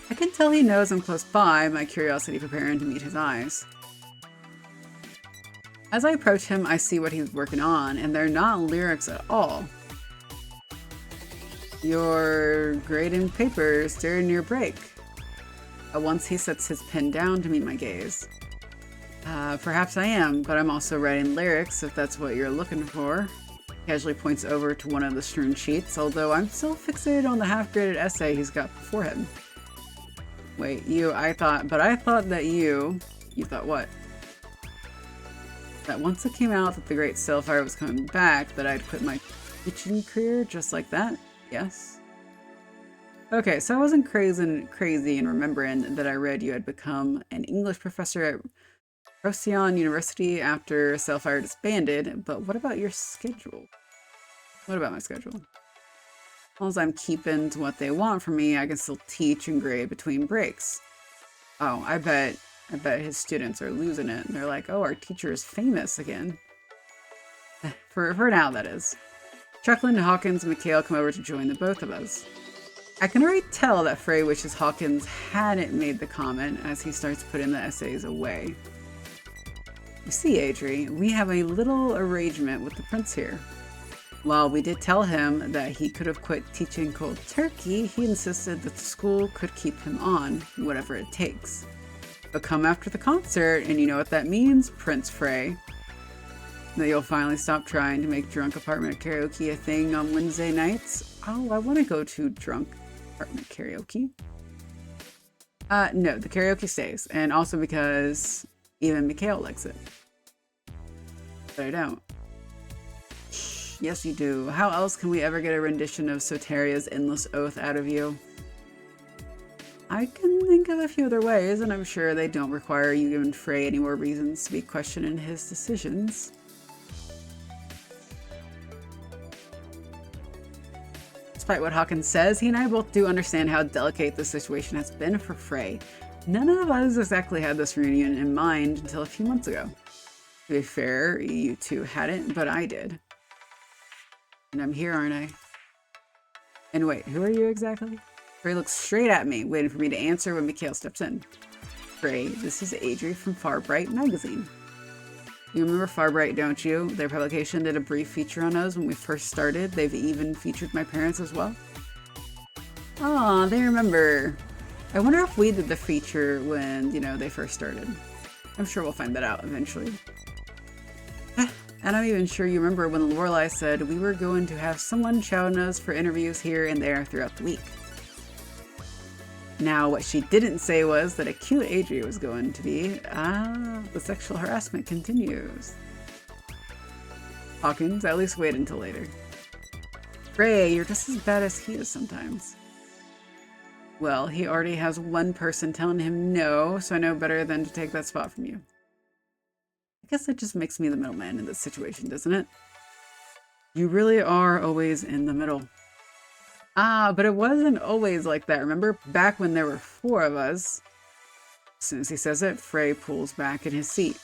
I can tell he knows I'm close by, my curiosity preparing to meet his eyes. As I approach him, I see what he's working on, and they're not lyrics at all. You're grading papers during your break. Once he sets his pen down to meet my gaze. Perhaps I am, but I'm also writing lyrics if that's what you're looking for. Casually points over to one of the strewn sheets, although I'm still fixated on the half-graded essay he's got before him. Wait, I thought that you thought what? That once it came out that the great Stellifier was coming back, that I'd quit my teaching career just like that? Yes. Okay, so I wasn't crazy in remembering that I read you had become an English professor at Procyon University after Stellifier disbanded, but what about your schedule? What about my schedule? As long as I'm keeping to what they want from me, I can still teach and grade between breaks. Oh, I bet his students are losing it. They're like, oh, our teacher is famous again. For now, that is. Chuckling to Hawkins and Mikael come over to join the both of us. I can already tell that Frey wishes Hawkins hadn't made the comment as he starts putting the essays away. You see, Adrie, we have a little arrangement with the prince here. While we did tell him that he could have quit teaching cold turkey, he insisted that the school could keep him on, whatever it takes. But come after the concert, and you know what that means, Prince Frey. That you'll finally stop trying to make drunk apartment karaoke a thing on Wednesday nights. Oh, I want to go to drunk apartment karaoke. No, the karaoke stays, and also because even Mikael likes it. But I don't. Yes, you do. How else can we ever get a rendition of Soteria's Endless Oath out of you? I can think of a few other ways, and I'm sure they don't require you giving Frey any more reasons to be questioning his decisions. despite what Hawkins says, he and I both do understand how delicate the situation has been for Frey. None of us exactly had this reunion in mind until a few months ago. To be fair, you two hadn't, but I did. And I'm here, aren't I? And wait, who are you exactly? Frey looks straight at me, waiting for me to answer when Mikael steps in. Frey, this is Adrie from Farbright magazine. You remember Farbright, don't you? Their publication did a brief feature on us when we first started. They've even featured my parents as well. Aw, they remember. I wonder if we did the feature when, you know, they first started. I'm sure we'll find that out eventually. And I'm even sure you remember when Lorelai said we were going to have someone shouting us for interviews here and there throughout the week. Now, what she didn't say was that a cute Adrie was going to be. The sexual harassment continues. Hawkins, at least wait until later. Frey, you're just as bad as he is sometimes. Well, he already has one person telling him no, so I know better than to take that spot from you. I guess that just makes me the middleman in this situation, doesn't it? You really are always in the middle. But it wasn't always like that. Remember back when there were 4 of us? As soon as he says it, Frey pulls back in his seat.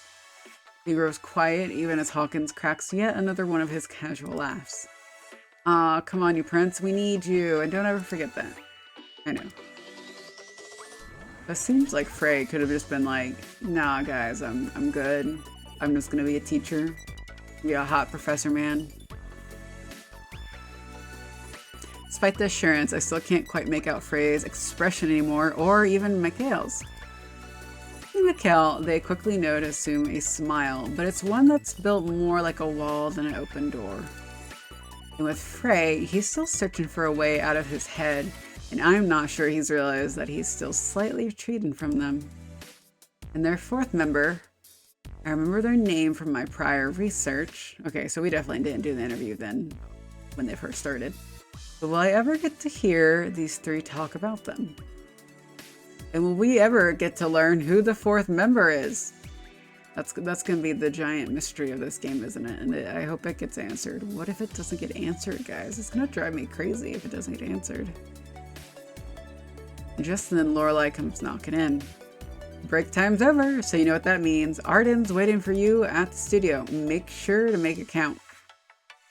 He grows quiet even as Hawkins cracks yet another one of his casual laughs. Come on, you prince. We need you. And don't ever forget that. I know. It seems like Frey could have just been like, nah, guys, I'm good. I'm just gonna be a teacher. Be a hot professor man. Despite the assurance, I still can't quite make out Frey's expression anymore, or even Mikael's. In Mikael, they quickly know to assume a smile, but it's one that's built more like a wall than an open door. And with Frey, he's still searching for a way out of his head, and I'm not sure he's realized that he's still slightly retreating from them. And their 4th member, I remember their name from my prior research. Okay, so we definitely didn't do the interview then, when they first started. But will I ever get to hear these 3 talk about them? And will we ever get to learn who the 4th member is? That's going to be the giant mystery of this game, isn't it? And I hope it gets answered. What if it doesn't get answered, guys? It's going to drive me crazy if it doesn't get answered. And just then, Lorelai comes knocking in. Break time's over, so you know what that means. Arden's waiting for you at the studio. Make sure to make it count.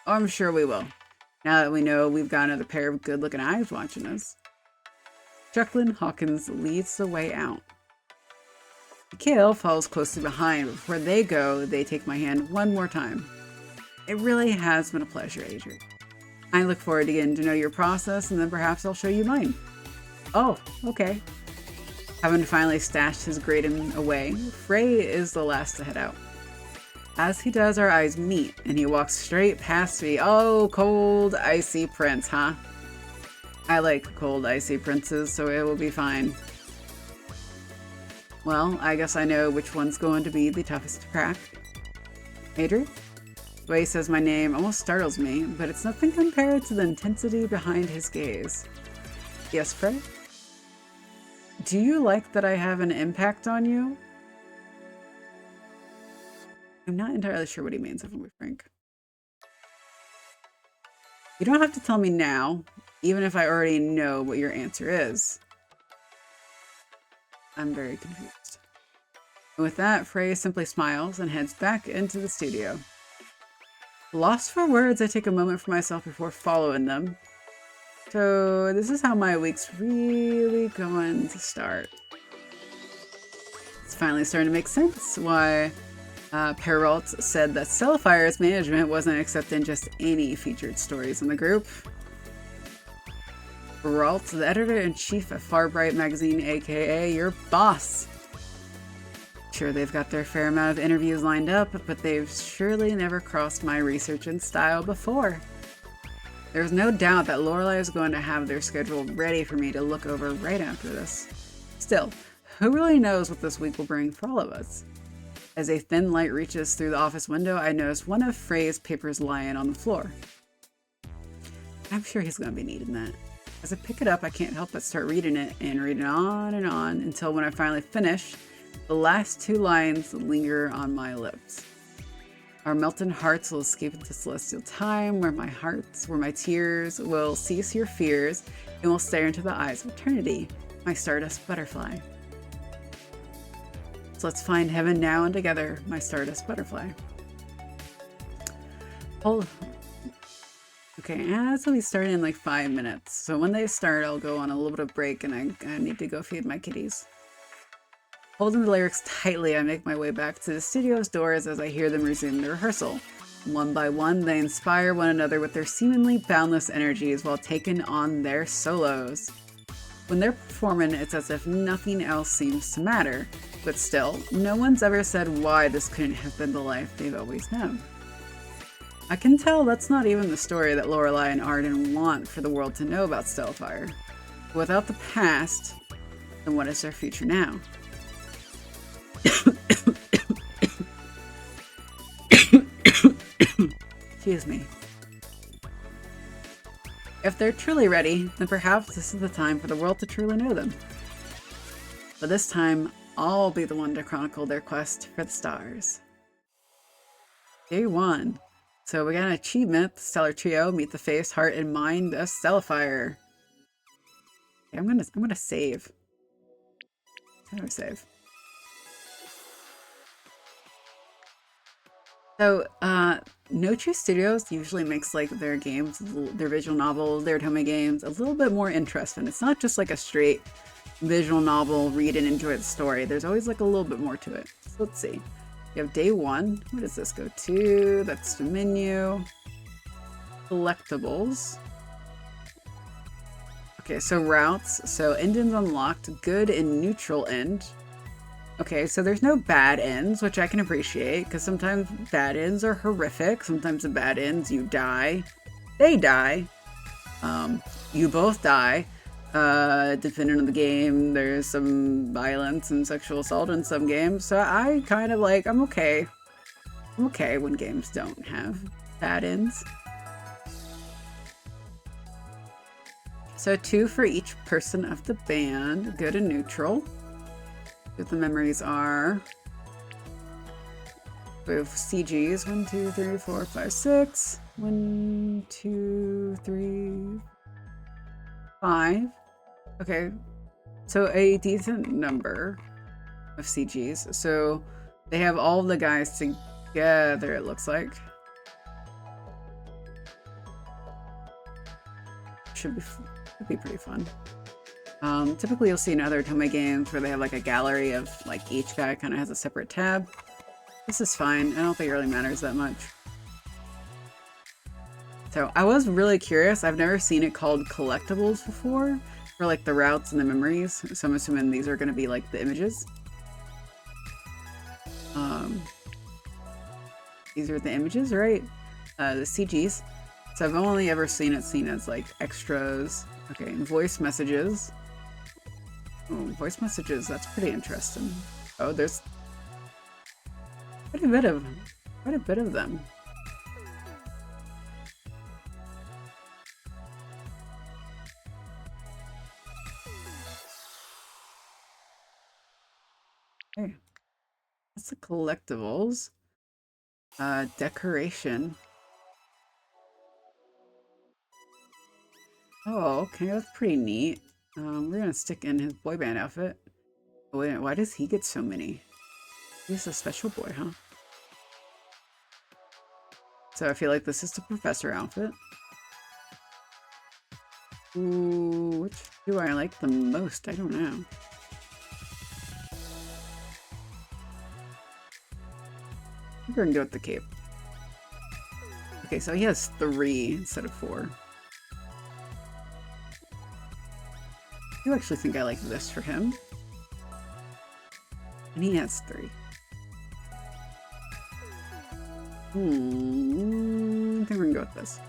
Oh, I'm sure we will. Now that we know we've got another pair of good-looking eyes watching us. Chuckling, Hawkins leads the way out. Mikael follows closely behind, but before they go, they take my hand one more time. It really has been a pleasure, Adrie. I look forward to getting to know your process, and then perhaps I'll show you mine. Oh, okay. Having finally stashed his grating away, Frey is the last to head out. As he does, our eyes meet, and he walks straight past me. Oh, cold, icy prince, huh? I like cold, icy princes, so it will be fine. Well, I guess I know which one's going to be the toughest to crack. Adrie? The way he says my name almost startles me, but it's nothing compared to the intensity behind his gaze. Yes, Frey? Do you like that I have an impact on you? I'm not entirely sure what he means, if I'm frank. You don't have to tell me now, even if I already know what your answer is. I'm very confused. And with that, Frey simply smiles and heads back into the studio. Lost for words, I take a moment for myself before following them. So this is how my week's really going to start. It's finally starting to make sense why Perrault said that Stellifier's management wasn't accepting just any featured stories in the group. Perrault, the editor-in-chief at Farbright magazine, aka your boss. Sure, they've got their fair amount of interviews lined up, but they've surely never crossed my research and style before. There's no doubt that Lorelai is going to have their schedule ready for me to look over right after this. Still, who really knows what this week will bring for all of us? As a thin light reaches through the office window, I notice one of Frey's papers lying on the floor. I'm sure he's going to be needing that. As I pick it up, I can't help but start reading it and reading on and on until when I finally finish, the last 2 lines linger on my lips. Our melted hearts will escape into celestial time, where my tears will cease your fears, and will stare into the eyes of eternity, my stardust butterfly. So let's find heaven now and together, my stardust butterfly. Oh, okay, this will be starting in like 5 minutes. So when they start, I'll go on a little bit of break, and I need to go feed my kitties. Holding the lyrics tightly, I make my way back to the studio's doors as I hear them resume the rehearsal. One by one, they inspire one another with their seemingly boundless energies while taking on their solos. When they're performing, it's as if nothing else seems to matter. But still, no one's ever said why this couldn't have been the life they've always known. I can tell that's not even the story that Lorelei and Arden want for the world to know about Stellifier. Without the past, then what is their future now? Excuse me. If they're truly ready, then perhaps this is the time for the world to truly know them. But this time, I'll be the one to chronicle their quest for the stars. Day 1. So we got an achievement. The Stellar Trio meet the face, heart, and mind of Stellifier. Okay, I'm gonna save. How do I save? So, No True Studios usually makes like their games, their visual novels, their Otome games a little bit more interesting. It's not just like a straight visual novel, read and enjoy the story. There's always like a little bit more to it. So let's see. You have day 1. What does this go to? That's the menu. Collectibles. Okay, so routes. So endings unlocked, good and neutral end. Okay, so there's no bad ends, which I can appreciate, because sometimes bad ends are horrific. Sometimes the bad ends, you die. They die. You both die. Depending on the game, there's some violence and sexual assault in some games. So I kind of like, I'm okay. I'm okay when games don't have bad ends. So 2 for each person of the band, good and neutral. What the memories are. We have CGs. 1, 2, 3, 4, 5, 6. 1, 2, 3, 5. Okay. So a decent number of CGs. So they have all the guys together, it looks like. Should be pretty fun. Typically you'll see in other Otome games where they have like a gallery of like each guy kind of has a separate tab. This is fine. I don't think it really matters that much. So I was really curious. I've never seen it called collectibles before for like the routes and the memories. So I'm assuming these are going to be like the images. These are the images, right? The CGs. So I've only ever seen it seen as like extras. Okay, and voice messages. Oh, voice messages, that's pretty interesting. Oh, there's quite a bit of them. Okay. That's the collectibles. Decoration. Oh, okay, that's pretty neat. We're gonna stick in his boy band outfit. Oh, wait, why does he get so many? He's a special boy, huh? So I feel like this is the professor outfit. Ooh, which do I like the most? I don't know. We're gonna go with the cape. Okay, so he has 3 instead of 4. I do actually think I like this for him. And he has 3. I think we're gonna go with this.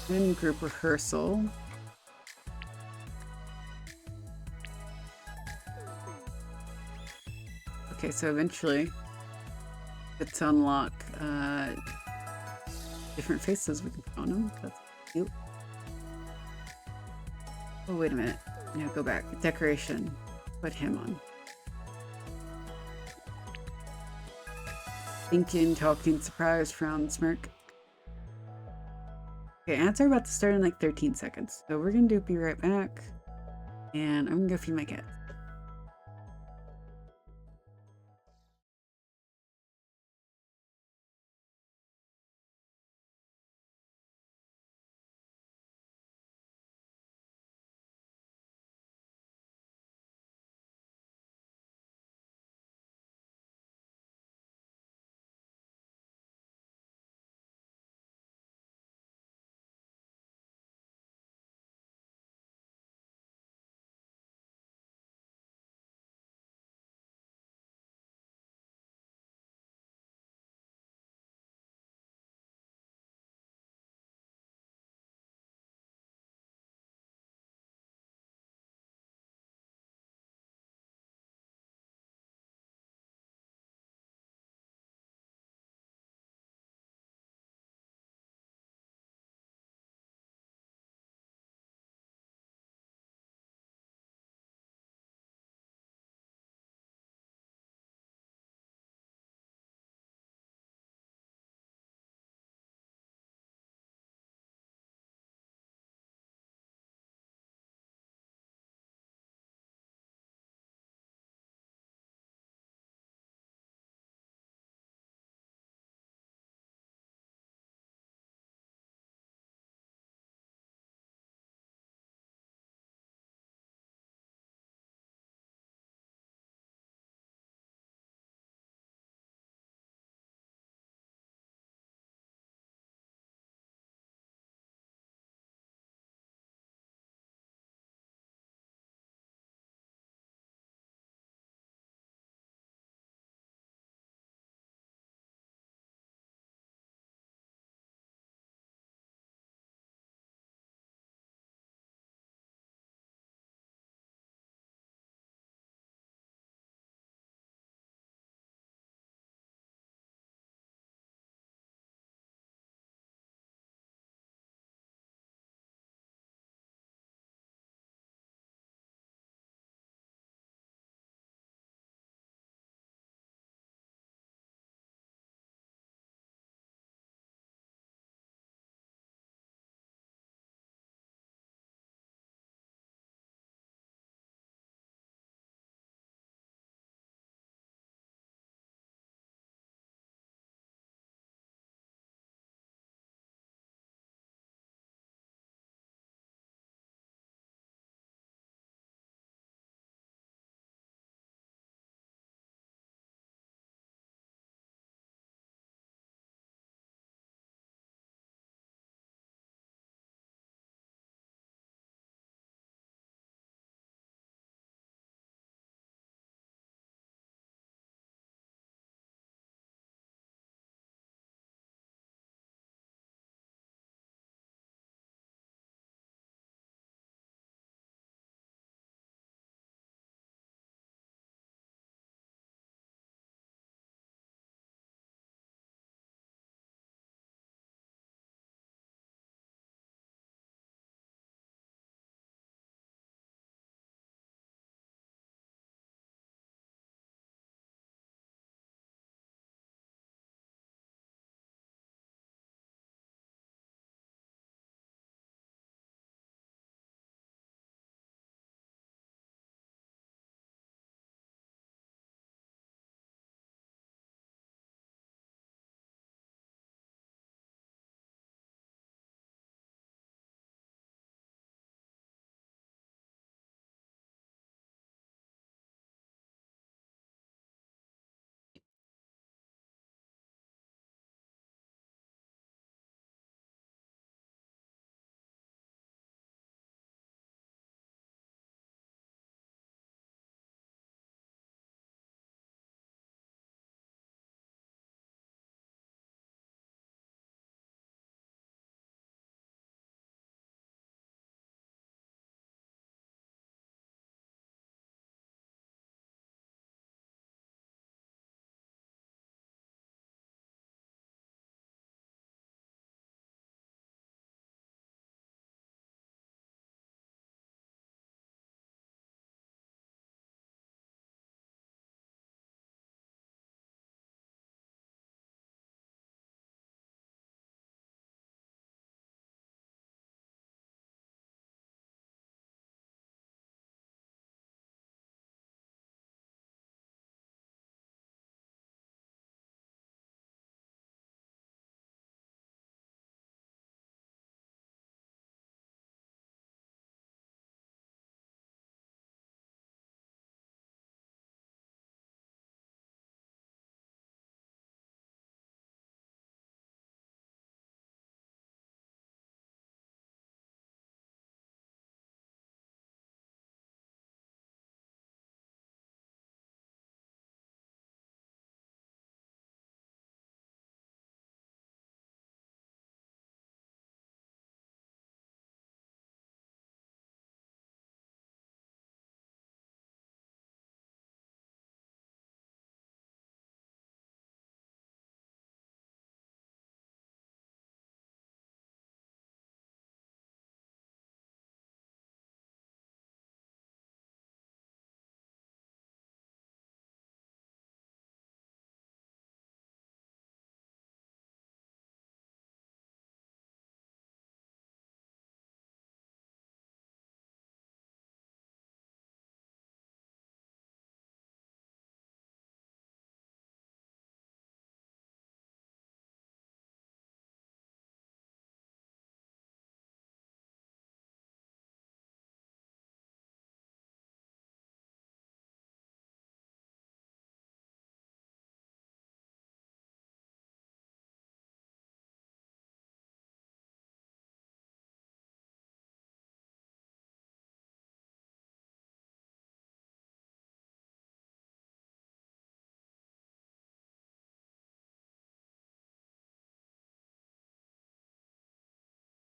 In group rehearsal. Okay, so eventually get to unlock different faces we can put on him. That's cute. Oh, wait a minute. Yeah, go back. Decoration. Put him on. Thinking, talking, surprised, frown, smirk. Okay, ads are about to start in like 13 seconds. So we're gonna be right back. And I'm gonna go feed my cat.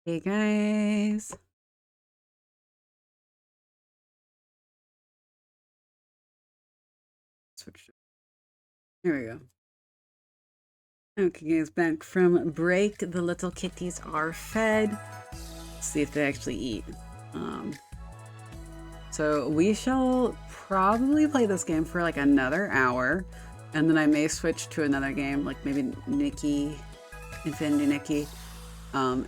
Hey guys. Switch. Here we go. Okay, guys, back from break. The little kitties are fed. Let's see if they actually eat. So we shall probably play this game for like another hour, and then I may switch to another game, like maybe Nikki, Infinity Nikki.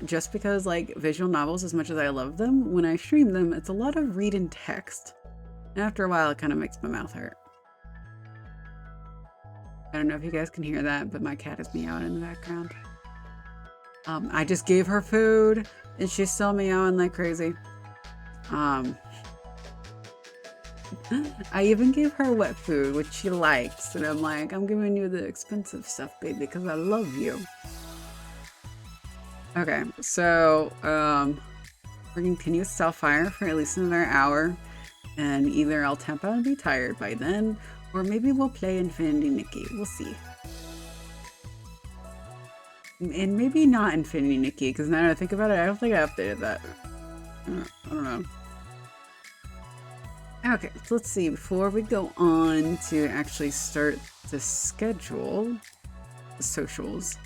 Just because like visual novels, as much as I love them, when I stream them, it's a lot of read and text. And after a while, it kind of makes my mouth hurt. I don't know if you guys can hear that, but my cat is meowing in the background. I just gave her food, and she's still meowing like crazy. I even gave her wet food, which she likes, and I'm like, I'm giving you the expensive stuff, baby, because I love you. Okay, so we're gonna continue with Stellifier for at least another hour, and either I'll tap out and be tired by then, or maybe we'll play Infinity Nikki. We'll see. And maybe not Infinity Nikki, because now that I think about it, I don't think I updated that. I don't know. Okay, so let's see. Before we go on to actually start the schedule, the socials.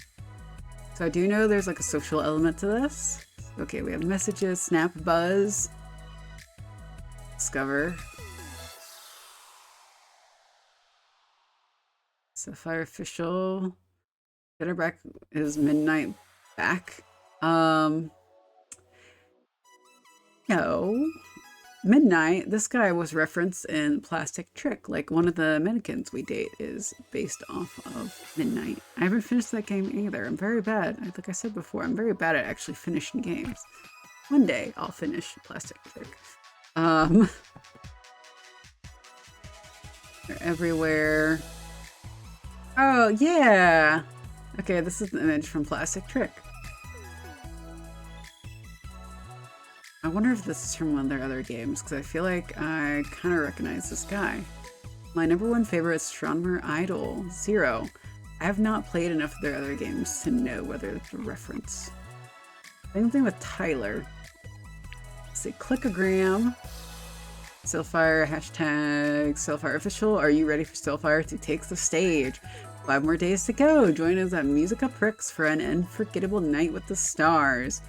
So I do know there's like a social element to this. Okay, we have messages, snap, buzz, discover, Sapphire official, Bitterback is midnight back. No. Midnight, this guy was referenced in Plastic Trick. Like one of the mannequins we date is based off of Midnight. I haven't finished that game either. I'm very bad. Like I said before, I'm very bad at actually finishing games. One day I'll finish Plastic Trick. They're everywhere. Oh, yeah. Okay, this is the image from Plastic Trick. I wonder if this is from one of their other games, because I feel like I kind of recognize this guy. My #1 favorite astronomer idol, Zero. I have not played enough of their other games to know whether it's a reference. Same thing with Tyler. Let's see, Clickogram. Stellifier, hashtag Stellifier official. Are you ready for Stellifier to take the stage? 5 more days to go. Join us at Musica Prix for an unforgettable night with the stars.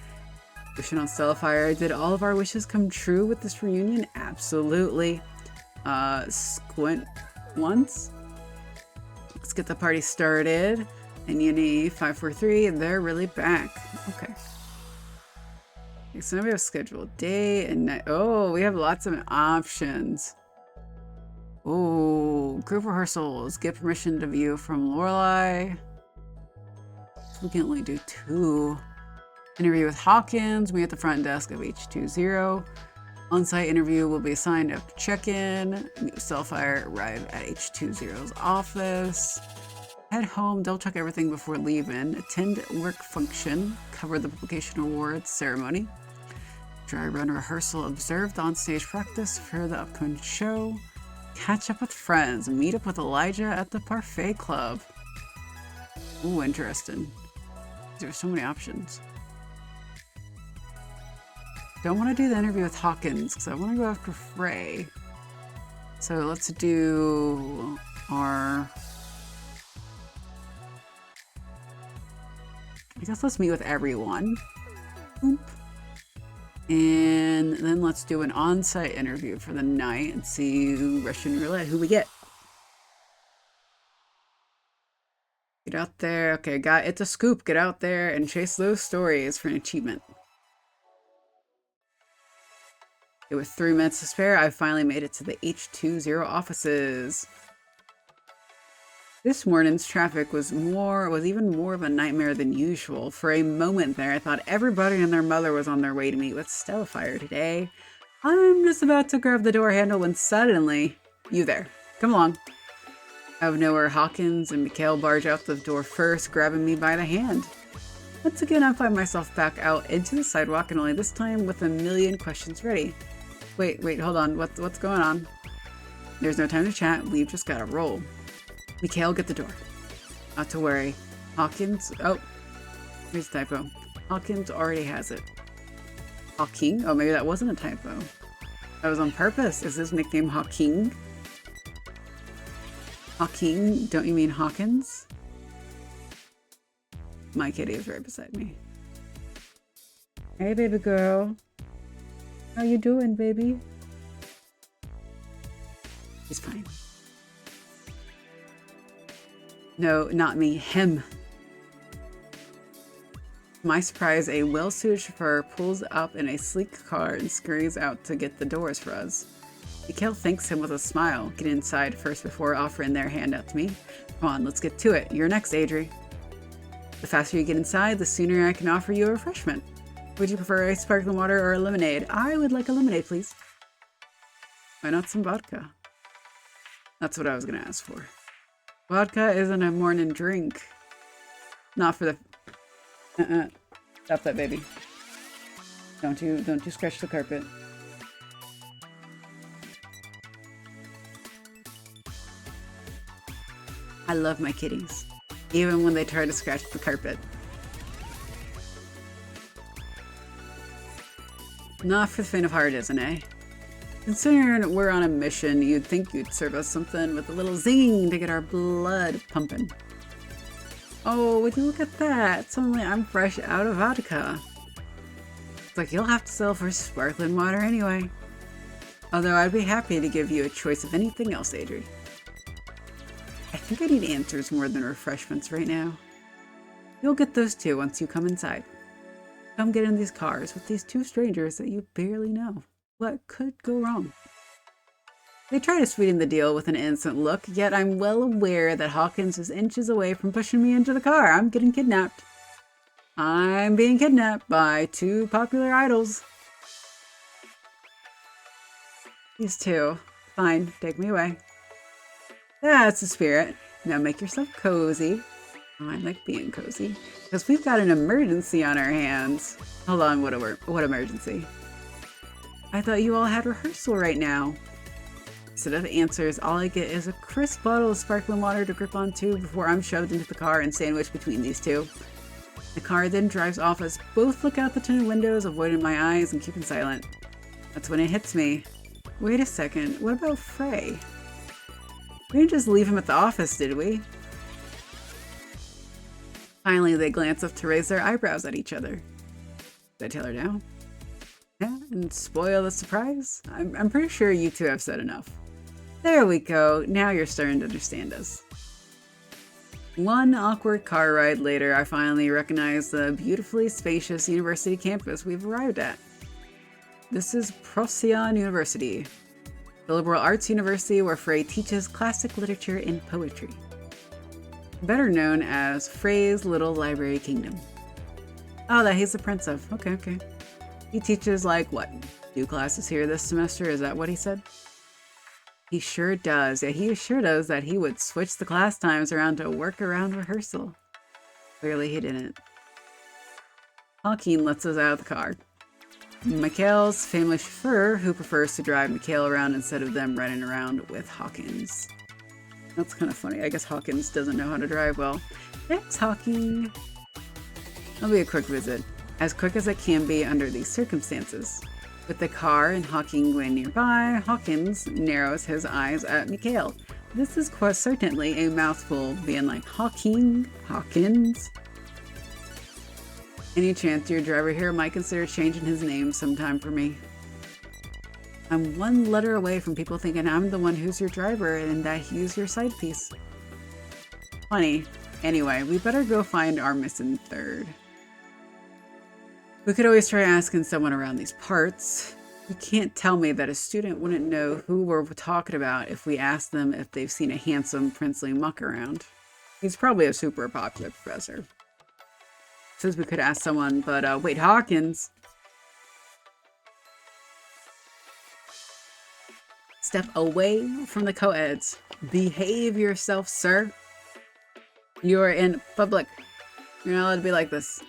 Wishing on Stellifier. Did all of our wishes come true with this reunion? Absolutely. Squint once. Let's get the party started. And Uni 543, they're really back. Okay. Okay, so now we have scheduled day and night. Oh, we have lots of options. Oh, group rehearsals. Get permission to view from Lorelei. So we can only do 2. Interview with Hawkins, meet at the front desk of H20. On-site interview will be assigned after check-in. Meet with Stellifier, arrive at H20's office. Head home, double check everything before leaving. Attend work function, cover the publication awards ceremony. Dry run rehearsal, observe the on-stage practice for the upcoming show. Catch up with friends, meet up with Elijah at the Parfait Club. Ooh, interesting. There's so many options. Don't want to do the interview with Hawkins because I want to go after Frey. So let's do our... I guess let's meet with everyone. Boop. And then let's do an on-site interview for the night and see Russian roulette who we get. Get out there. Okay, it's a scoop. Get out there and chase those stories for an achievement. Okay, with 3 minutes to spare, I finally made it to the H20 offices. This morning's traffic was even more of a nightmare than usual. For a moment there, I thought everybody and their mother was on their way to meet with Stellifier today. I'm just about to grab the door handle when suddenly, you there, come along. Out of nowhere, Hawkins and Mikael barge out the door first, grabbing me by the hand. Once again, I find myself back out into the sidewalk, and only this time with a million questions ready. Wait, hold on. What's going on? There's no time to chat. We've just gotta roll. Mikael, get the door. Not to worry. Hawkins... Oh, here's a typo. Hawkins already has it. Hawking? Oh, maybe that wasn't a typo. That was on purpose. Is his nickname Hawking? Hawking? Don't you mean Hawkins? My kitty is right beside me. Hey, baby girl. How you doing, baby? He's fine. No, not me. Him. To my surprise, a well-suited chauffeur pulls up in a sleek car and scurries out to get the doors for us. Mikael thanks him with a smile. Get inside first before offering their hand out to me. Come on, let's get to it. You're next, Adrie. The faster you get inside, the sooner I can offer you a refreshment. Would you prefer a sparkling water or a lemonade? I would like a lemonade, please. Why not some vodka? That's what I was going to ask for. Vodka isn't a morning drink. Not for the... Stop that, baby. Don't you scratch the carpet. I love my kitties, even when they try to scratch the carpet. Not for the faint of heart, isn't it? Considering we're on a mission, you'd think you'd serve us something with a little zing to get our blood pumping. Oh, would you look at that? Suddenly I'm fresh out of vodka. It's like you'll have to settle for sparkling water anyway. Although I'd be happy to give you a choice of anything else, Adrie. I think I need answers more than refreshments right now. You'll get those too once you come inside. Come get in these cars with these two strangers that you barely know. What could go wrong? They try to sweeten the deal with an innocent look, yet I'm well aware that Hawkins is inches away from pushing me into the car. I'm getting kidnapped. I'm being kidnapped by two popular idols. These two. Fine, take me away. That's the spirit. Now make yourself cozy. Oh, I like being cozy. Because we've got an emergency on our hands. Hold on, what emergency? I thought you all had rehearsal right now. Instead of answers, all I get is a crisp bottle of sparkling water to grip onto before I'm shoved into the car and sandwiched between these two. The car then drives off as both look out the tinted windows, avoiding my eyes and keeping silent. That's when it hits me. Wait a second, what about Frey? We didn't just leave him at the office, did we? Finally, they glance up to raise their eyebrows at each other. Did I tell her down? Yeah, and spoil the surprise? I'm pretty sure you two have said enough. There we go. Now you're starting to understand us. One awkward car ride later, I finally recognize the beautifully spacious university campus we've arrived at. This is Procyon University, the liberal arts university where Frey teaches classic literature and poetry. Better known as Frey's Little Library Kingdom. Oh, that he's the prince of. Okay. He teaches, like, what, 2 classes here this semester? Is that what he said? He sure does. Yeah, he assured us that he would switch the class times around to work around rehearsal. Clearly he didn't. Hawkins lets us out of the car. Mikael's family chauffeur, who prefers to drive Mikael around instead of them running around with Hawkins. That's kind of funny. I guess Hawkins doesn't know how to drive well. Thanks, Hawkins. It'll be a quick visit. As quick as it can be under these circumstances. With the car and Hawkins going nearby, Hawkins narrows his eyes at Mikael. This is quite certainly a mouthful, being like, Hawkins. Any chance your driver here might consider changing his name sometime for me? I'm one letter away from people thinking I'm the one who's your driver and that he's your side piece. Funny. Anyway, we better go find our missing third. We could always try asking someone around these parts. You can't tell me that a student wouldn't know who we're talking about if we asked them if they've seen a handsome princely muck around. He's probably a super popular professor. Says we could ask someone, but wait, Hawkins? Step away from the co-eds. Behave yourself, sir. You're in public. You're not allowed to be like this.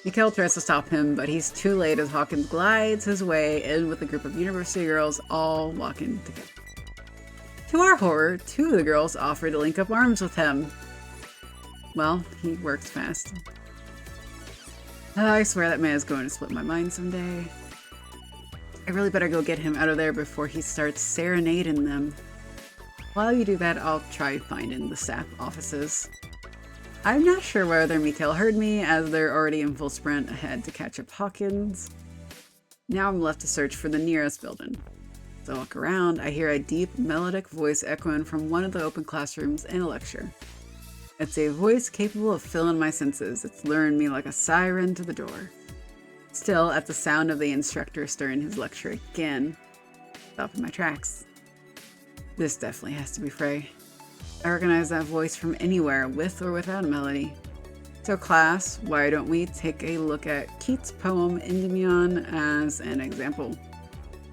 Mikael tries to stop him, but he's too late as Hawkins glides his way in with a group of university girls all walking together. To our horror, 2 of the girls offer to link up arms with him. Well, he works fast. I swear that man is going to split my mind someday. I really better go get him out of there before he starts serenading them. While you do that, I'll try finding the staff offices. I'm not sure whether Mikael heard me, as they're already in full sprint ahead to catch up Hawkins. Now I'm left to search for the nearest building. As I walk around, I hear a deep, melodic voice echoing from one of the open classrooms in a lecture. It's a voice capable of filling my senses. It's luring me like a siren to the door. Still, at the sound of the instructor stirring his lecture again, stop in my tracks. This definitely has to be Frey. I recognize that voice from anywhere, with or without a melody. So class, why don't we take a look at Keats' poem Endymion as an example?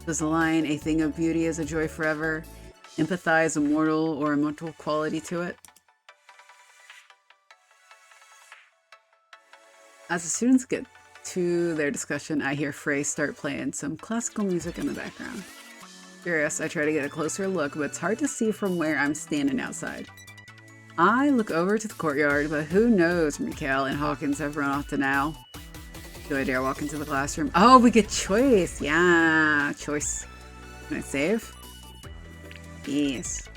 Does the line, "A thing of beauty is a joy forever," empathize a mortal or immortal quality to it? As the students get to their discussion, I hear Frey start playing some classical music in the background. Curious, I try to get a closer look, but it's hard to see from where I'm standing outside. I look over to the courtyard, but who knows, Mikael and Hawkins have run off to now. Do I dare walk into the classroom? Oh, we get choice! Yeah, choice. Can I save? Yes.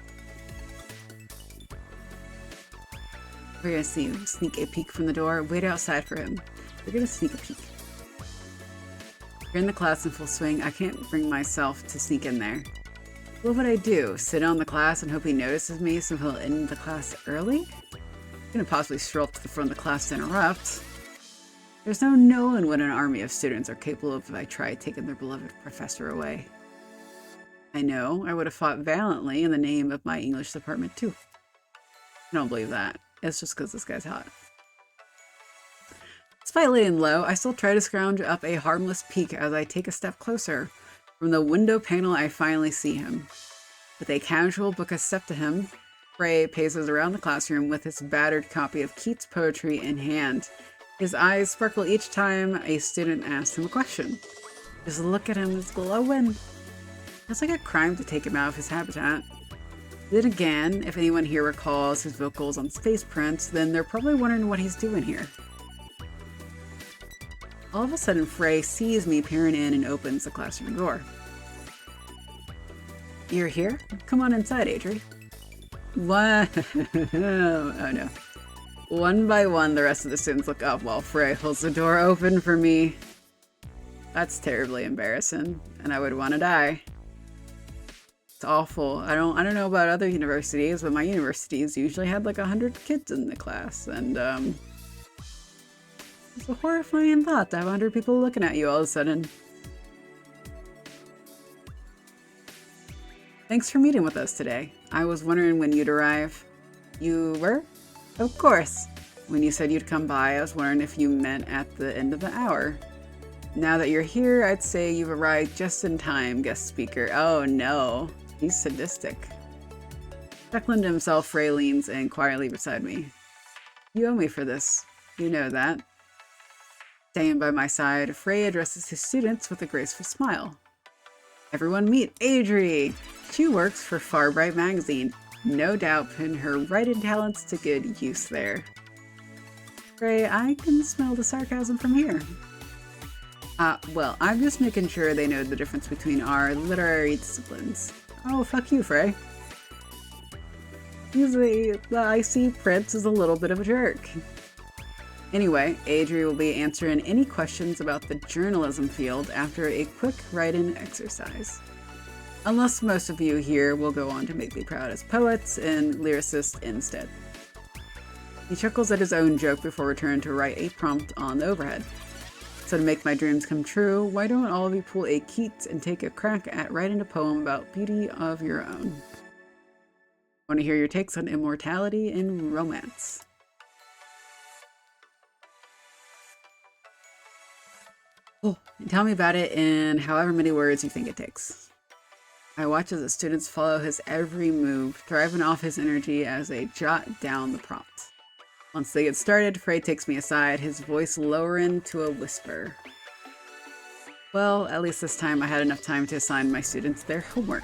We're gonna sneak a peek from the door. Wait outside for him. We're gonna sneak a peek. You're in the class in full swing. I can't bring myself to sneak in there. What would I do? Sit on the class and hope he notices me so he'll end the class early? I'm gonna possibly stroll up to the front of the class to interrupt. There's no knowing what an army of students are capable of if I try taking their beloved professor away. I know, I would have fought valiantly in the name of my English department too. I don't believe that. It's just because this guy's hot. Despite laying low, I still try to scrounge up a harmless peek as I take a step closer. From the window panel, I finally see him. With a casual book a step to him, Frey paces around the classroom with his battered copy of Keats' poetry in hand. His eyes sparkle each time a student asks him a question. Just look at him, it's glowing. It's like a crime to take him out of his habitat. Then again, if anyone here recalls his vocals on Space Prince, then they're probably wondering what he's doing here. All of a sudden, Frey sees me peering in and opens the classroom door. You're here? Come on inside, Adrie. What? Oh no. One by one, the rest of the students look up while Frey holds the door open for me. That's terribly embarrassing, and I would want to die. It's awful. I don't know about other universities, but my universities usually had like 100 kids in the class, and it's a horrifying thought to have 100 people looking at you all of a sudden. Thanks for meeting with us today. I was wondering when you'd arrive. You were? Of course. When you said you'd come by, I was wondering if you meant at the end of the hour. Now that you're here, I'd say you've arrived just in time, guest speaker. Oh no, he's sadistic. Chuckling to himself, Frey leans in quietly beside me. You owe me for this. You know that. Staying by my side, Frey addresses his students with a graceful smile. Everyone meet Adrie. She works for Farbright magazine. No doubt putting her writing talents to good use there. Frey, I can smell the sarcasm from here. Well, I'm just making sure they know the difference between our literary disciplines. Oh, fuck you, Frey. Usually, the icy prince is a little bit of a jerk. Anyway, Adrie will be answering any questions about the journalism field after a quick write-in exercise. Unless most of you here will go on to make me proud as poets and lyricists instead. He chuckles at his own joke before returning to write a prompt on the overhead. So to make my dreams come true, why don't all of you pull a Keats and take a crack at writing a poem about beauty of your own? I want to hear your takes on immortality and romance. Oh, and tell me about it in however many words you think it takes. I watch as the students follow his every move, thriving off his energy as they jot down the prompt. Once they get started, Frey takes me aside, his voice lowering to a whisper. Well, at least this time I had enough time to assign my students their homework.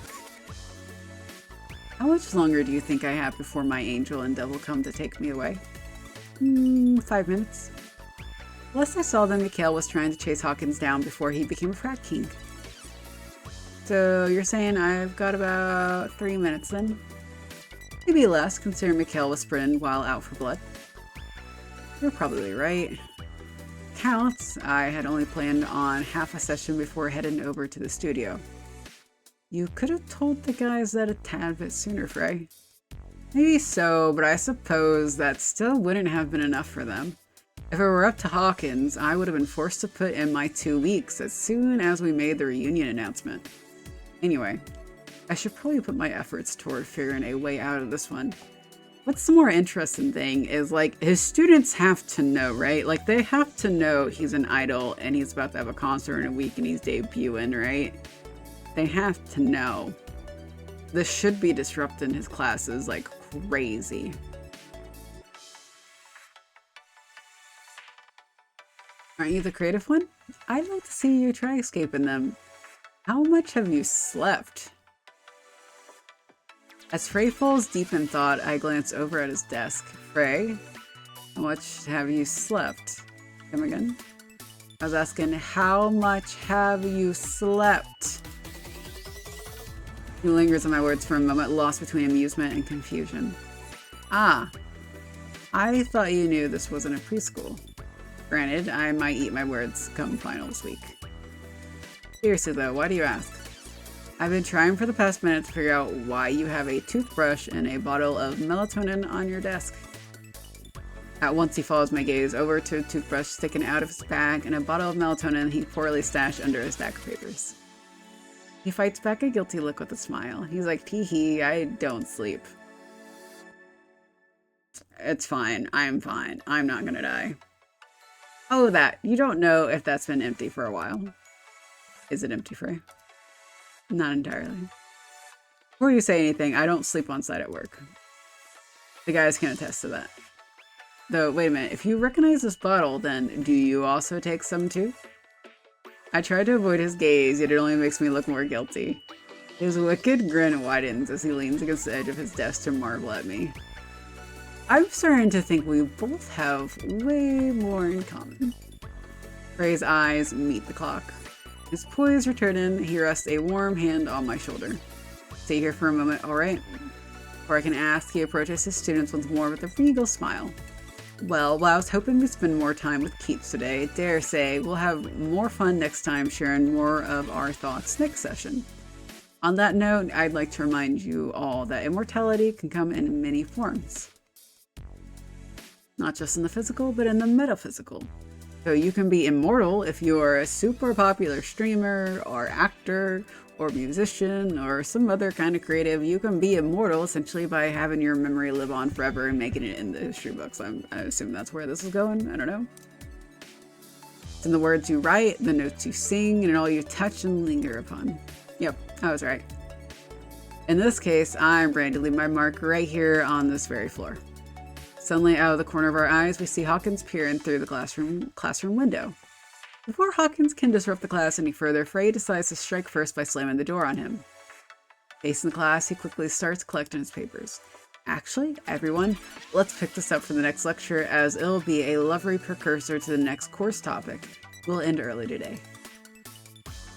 How much longer do you think I have before my angel and devil come to take me away? 5 minutes. Last I saw them, Mikael was trying to chase Hawkins down before he became a frat king. So you're saying I've got about 3 minutes then? Maybe less, considering Mikael was sprinting while out for blood. You're probably right. Counts, I had only planned on half a session before heading over to the studio. You could have told the guys that a tad bit sooner, Frey. Maybe so, but I suppose that still wouldn't have been enough for them. If it were up to Hawkins, I would have been forced to put in my 2 weeks as soon as we made the reunion announcement. Anyway, I should probably put my efforts toward figuring a way out of this one. What's the more interesting thing is, like, his students have to know, right? Like, they have to know he's an idol and he's about to have a concert in a week and he's debuting, right? They have to know. This should be disrupting his classes like crazy. Aren't you the creative one? I'd like to see you try escaping them. How much have you slept? As Frey falls deep in thought, I glance over at his desk. Frey, how much have you slept? Come again? I was asking, how much have you slept? He lingers on my words for a moment, lost between amusement and confusion. Ah, I thought you knew this wasn't a preschool. Granted, I might eat my words come finals week. Seriously though, why do you ask? I've been trying for the past minute to figure out why you have a toothbrush and a bottle of melatonin on your desk. At once he follows my gaze over to a toothbrush sticking out of his bag and a bottle of melatonin he poorly stashed under a stack of papers. He fights back a guilty look with a smile. He's like, tee-hee, I don't sleep. It's fine. I'm fine. I'm not gonna die. Oh, that. You don't know if that's been empty for a while. Is it empty, Frey? Not entirely. Before you say anything, I don't sleep on site at work. The guys can attest to that. Though, wait a minute. If you recognize this bottle, then do you also take some too? I try to avoid his gaze, yet it only makes me look more guilty. His wicked grin widens as he leans against the edge of his desk to marvel at me. I'm starting to think we both have way more in common. Frey's eyes meet the clock. His poise returning, he rests a warm hand on my shoulder. Stay here for a moment, alright? Or I can ask, he approaches his students once more with a regal smile. Well, while I was hoping we'd spend more time with Keeps today, dare say we'll have more fun next time sharing more of our thoughts next session. On that note, I'd like to remind you all that immortality can come in many forms. Not just in the physical, but in the metaphysical. So you can be immortal if you're a super popular streamer, or actor, or musician, or some other kind of creative. You can be immortal essentially by having your memory live on forever and making it in the history books. I assume that's where this is going. I don't know. It's in the words you write, the notes you sing, and in all you touch and linger upon. Yep, I was right. In this case, I'm ready to leave my mark right here on this very floor. Suddenly, out of the corner of our eyes, we see Hawkins peering through the classroom window. Before Hawkins can disrupt the class any further, Frey decides to strike first by slamming the door on him. Facing the class, he quickly starts collecting his papers. Actually, everyone, let's pick this up for the next lecture, as it'll be a lovely precursor to the next course topic. We'll end early today.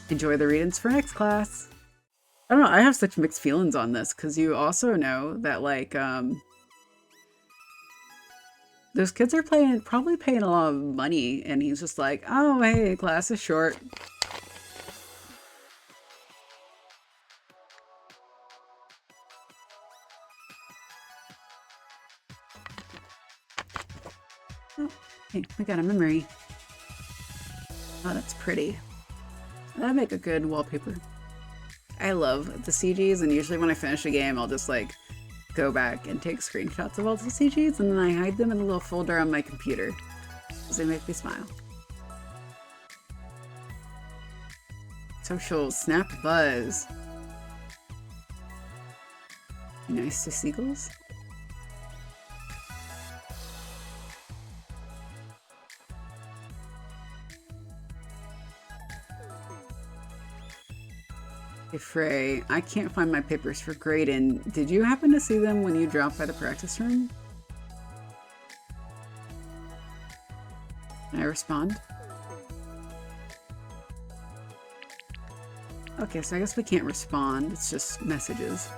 Enjoy the readings for next class. I don't know, I have such mixed feelings on this, because you also know that, like, those kids are probably paying a lot of money, and he's just like, oh, hey, class is short. Oh, hey, we got a memory. Oh, that's pretty. That'd make a good wallpaper. I love the CGs, and usually when I finish a game, I'll just, like, go back and take screenshots of all the CGs, and then I hide them in a little folder on my computer because they make me smile. Social snap buzz. Nice to seagulls. Hey Frey, I can't find my papers for grading. Did you happen to see them when you dropped by the practice room? Can I respond? Okay, so I guess we can't respond. It's just messages.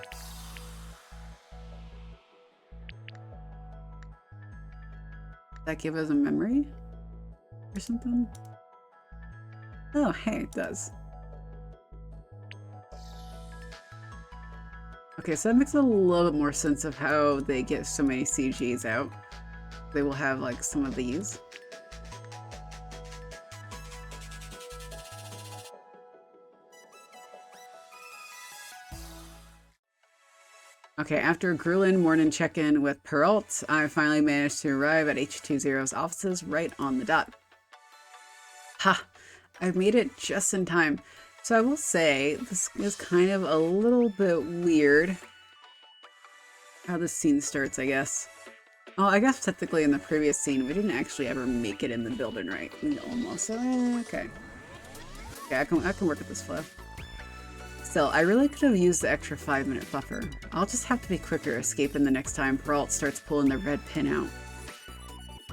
Does that give us a memory or something? Oh, hey, it does. Okay, so that makes a little bit more sense of how they get so many CGs out. They will have like some of these. Okay, after a grueling morning check-in with Perrault, I finally managed to arrive at H20's offices right on the dot. Ha! I made it just in time. So I will say, this is kind of a little bit weird how this scene starts, I guess. Oh, I guess technically in the previous scene, we didn't actually ever make it in the building, right? Almost. Okay. Okay, I can work with this flow. Still, I really could have used the extra 5-minute buffer. I'll just have to be quicker escaping the next time Perrault starts pulling the red pin out.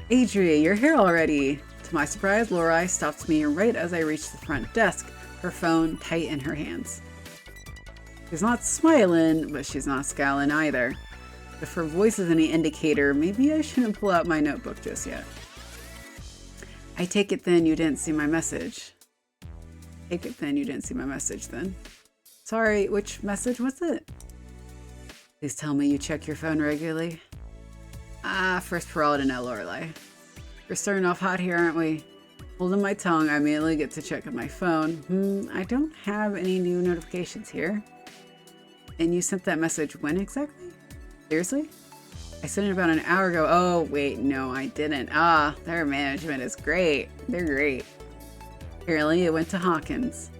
Adrie, you're here already! To my surprise, Lorelei stopped me right as I reached the front desk, her phone tight in her hands. She's not smiling, but she's not scowling either. If her voice is any indicator, maybe I shouldn't pull out my notebook just yet. I take it then you didn't see my message. Take it then you didn't see my message then. Sorry, which message was it? Please tell me you check your phone regularly. First Perrault and now Lorelei. We're starting off hot here, aren't we? Holding my tongue, I immediately get to check on my phone. I don't have any new notifications here. And you sent that message when exactly? Seriously? I sent it about an hour ago. Oh, wait, no, I didn't. Their management is great. They're great. Apparently, it went to Hawkins.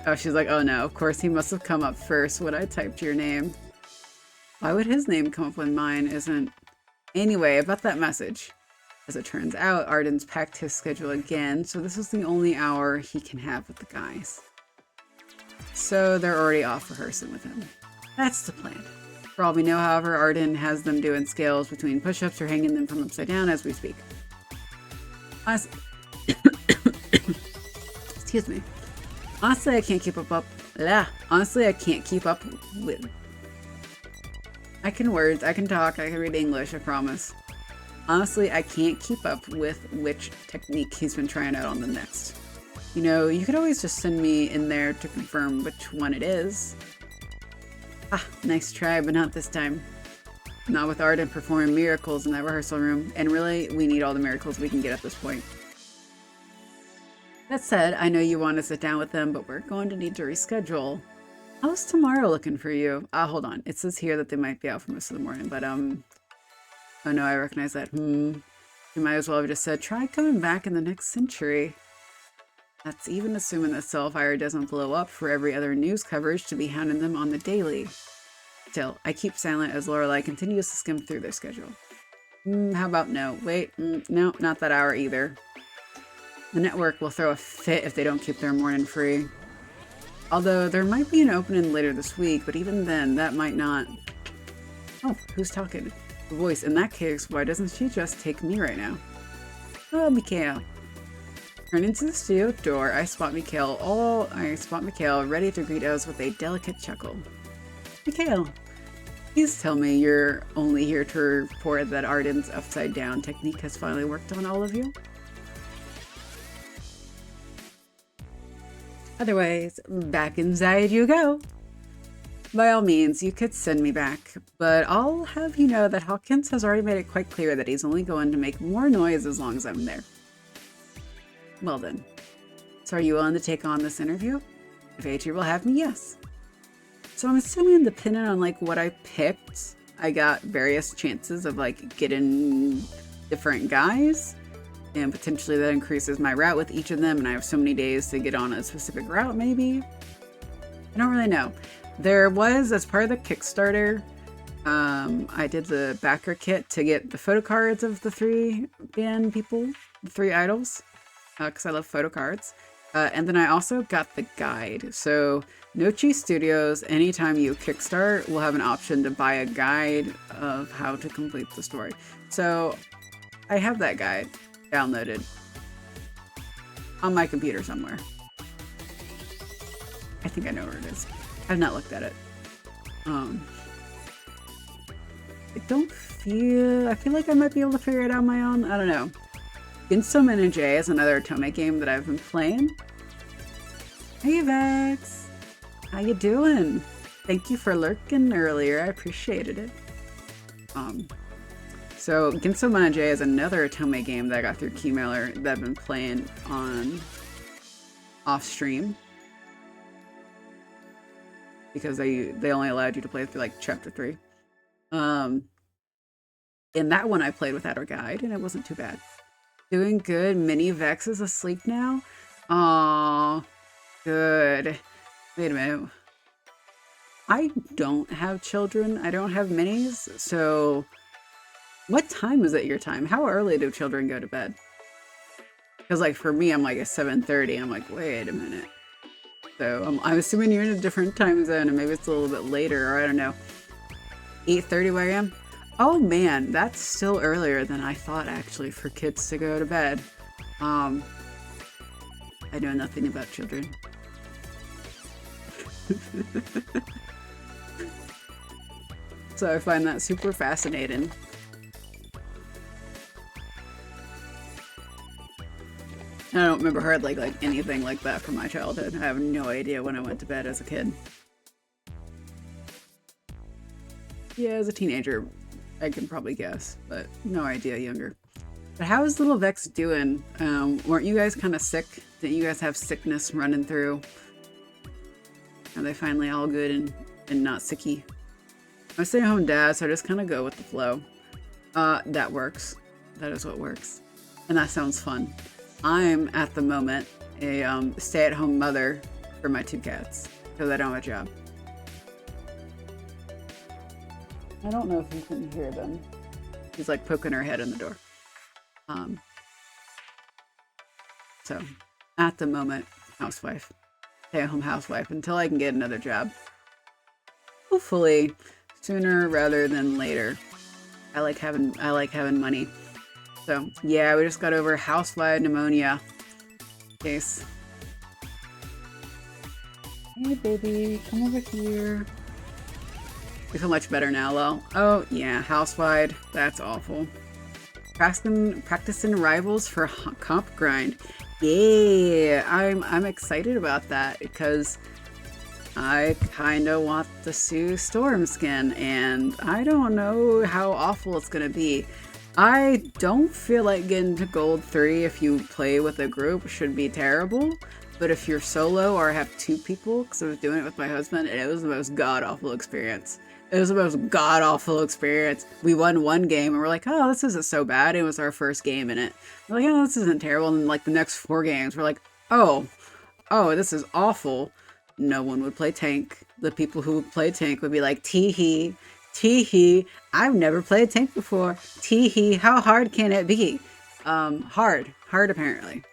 Oh, she's like, oh no, of course he must have come up first when I typed your name. Why would his name come up when mine isn't? Anyway, about that message. As it turns out, Arden's packed his schedule again, so this is the only hour he can have with the guys. So they're already off rehearsing with him. That's the plan. For all we know, however, Arden has them doing scales between push-ups or hanging them from upside down as we speak. Excuse me. Honestly, I can't keep up. Honestly, I can't keep up with. I can words, I can talk, I can read English, I promise. Honestly, I can't keep up with which technique he's been trying out on the next. You know, you could always just send me in there to confirm which one it is. Nice try, but not this time. Not with Arden performing miracles in that rehearsal room, and really, we need all the miracles we can get at this point. That said, I know you want to sit down with them, but we're going to need to reschedule. How's tomorrow looking for you? Hold on. It says here that they might be out for most of the morning, but oh no, I recognize that. You might as well have just said, try coming back in the next century. That's even assuming that Stellifier doesn't blow up for every other news coverage to be hounding them on the daily. Still, I keep silent as Lorelei continues to skim through their schedule. How about no? Wait, no, not that hour either. The network will throw a fit if they don't keep their morning free. Although there might be an opening later this week, but even then, that might not... Oh, who's talking? The voice. In that case, why doesn't she just take me right now? Oh, Mikael. Turning to the studio door, I spot Mikael ready to greet us with a delicate chuckle. Mikael, please tell me you're only here to report that Arden's upside-down technique has finally worked on all of you? Otherwise, back inside you go. By all means, you could send me back, but I'll have you know that Hawkins has already made it quite clear that he's only going to make more noise as long as I'm there. Well then, so are you willing to take on this interview? If Adrie will have me, yes. So I'm assuming depending on like what I picked, I got various chances of like getting different guys. And potentially that increases my route with each of them, and I have so many days to get on a specific route, maybe? I don't really know. There was, as part of the Kickstarter, I did the backer kit to get the photo cards of the 3 band people, the 3 idols, because I love photo cards. And then I also got the guide. So Nochi Studios, anytime you kickstart, will have an option to buy a guide of how to complete the story. So I have that guide downloaded. on my computer somewhere. I think I know where it is. I've not looked at it. I feel like I might be able to figure it out on my own. I don't know. Insomnia and J is another Otome game that I've been playing. Hey Vex! How you doing? Thank you for lurking earlier. I appreciated it. So Ginso J is another Otome game that I got through Keymailer that I've been playing on off stream. Because they only allowed you to play through like chapter 3. In that one I played without a guide and it wasn't too bad. Doing good. Mini Vex is asleep now. Aww. Good. Wait a minute. I don't have children. I don't have minis. So what time is it your time? How early do children go to bed? Because like for me, I'm like at 7:30. I'm like, wait a minute. So I'm assuming you're in a different time zone and maybe it's a little bit later or I don't know. 8:30 where I am? Oh man, that's still earlier than I thought actually for kids to go to bed. I know nothing about children. So I find that super fascinating. I don't remember her like anything like that from my childhood. I have no idea when I went to bed as a kid. Yeah, as a teenager, I can probably guess, but no idea younger. But how is little Vex doing? Weren't you guys kind of sick? Didn't you guys have sickness running through? Are they finally all good and not sicky? I'm a stay-at-home dad, so I just kind of go with the flow. That works. That is what works. And that sounds fun. I'm, at the moment, a stay-at-home mother for my 2 cats, because I don't have a job. I don't know if you can hear them. She's like poking her head in the door. So, at the moment, housewife. Stay-at-home housewife until I can get another job. Hopefully, sooner rather than later. I like having money. So, yeah, we just got over housefly pneumonia case. Hey, baby, come over here. You feel much better now, Lil. Oh, yeah, housewide. That's awful. Practicing rivals for comp grind. Yeah, I'm excited about that because I kind of want the Sue Storm skin, and I don't know how awful it's gonna be. I don't feel like getting to gold 3 if you play with a group should be terrible, but if you're solo or have 2 people, because I was doing it with my husband, and it was the most god-awful experience. It was the most god-awful experience. We won 1 game, and we're like, oh, this isn't so bad. It was our first game in it. We're like, oh, this isn't terrible. And like the next 4 games, we're like, oh, this is awful. No one would play tank. The people who would play tank would be like, tee-hee, tee-hee, I've never played tank before. Tee-hee, how hard can it be? Hard apparently.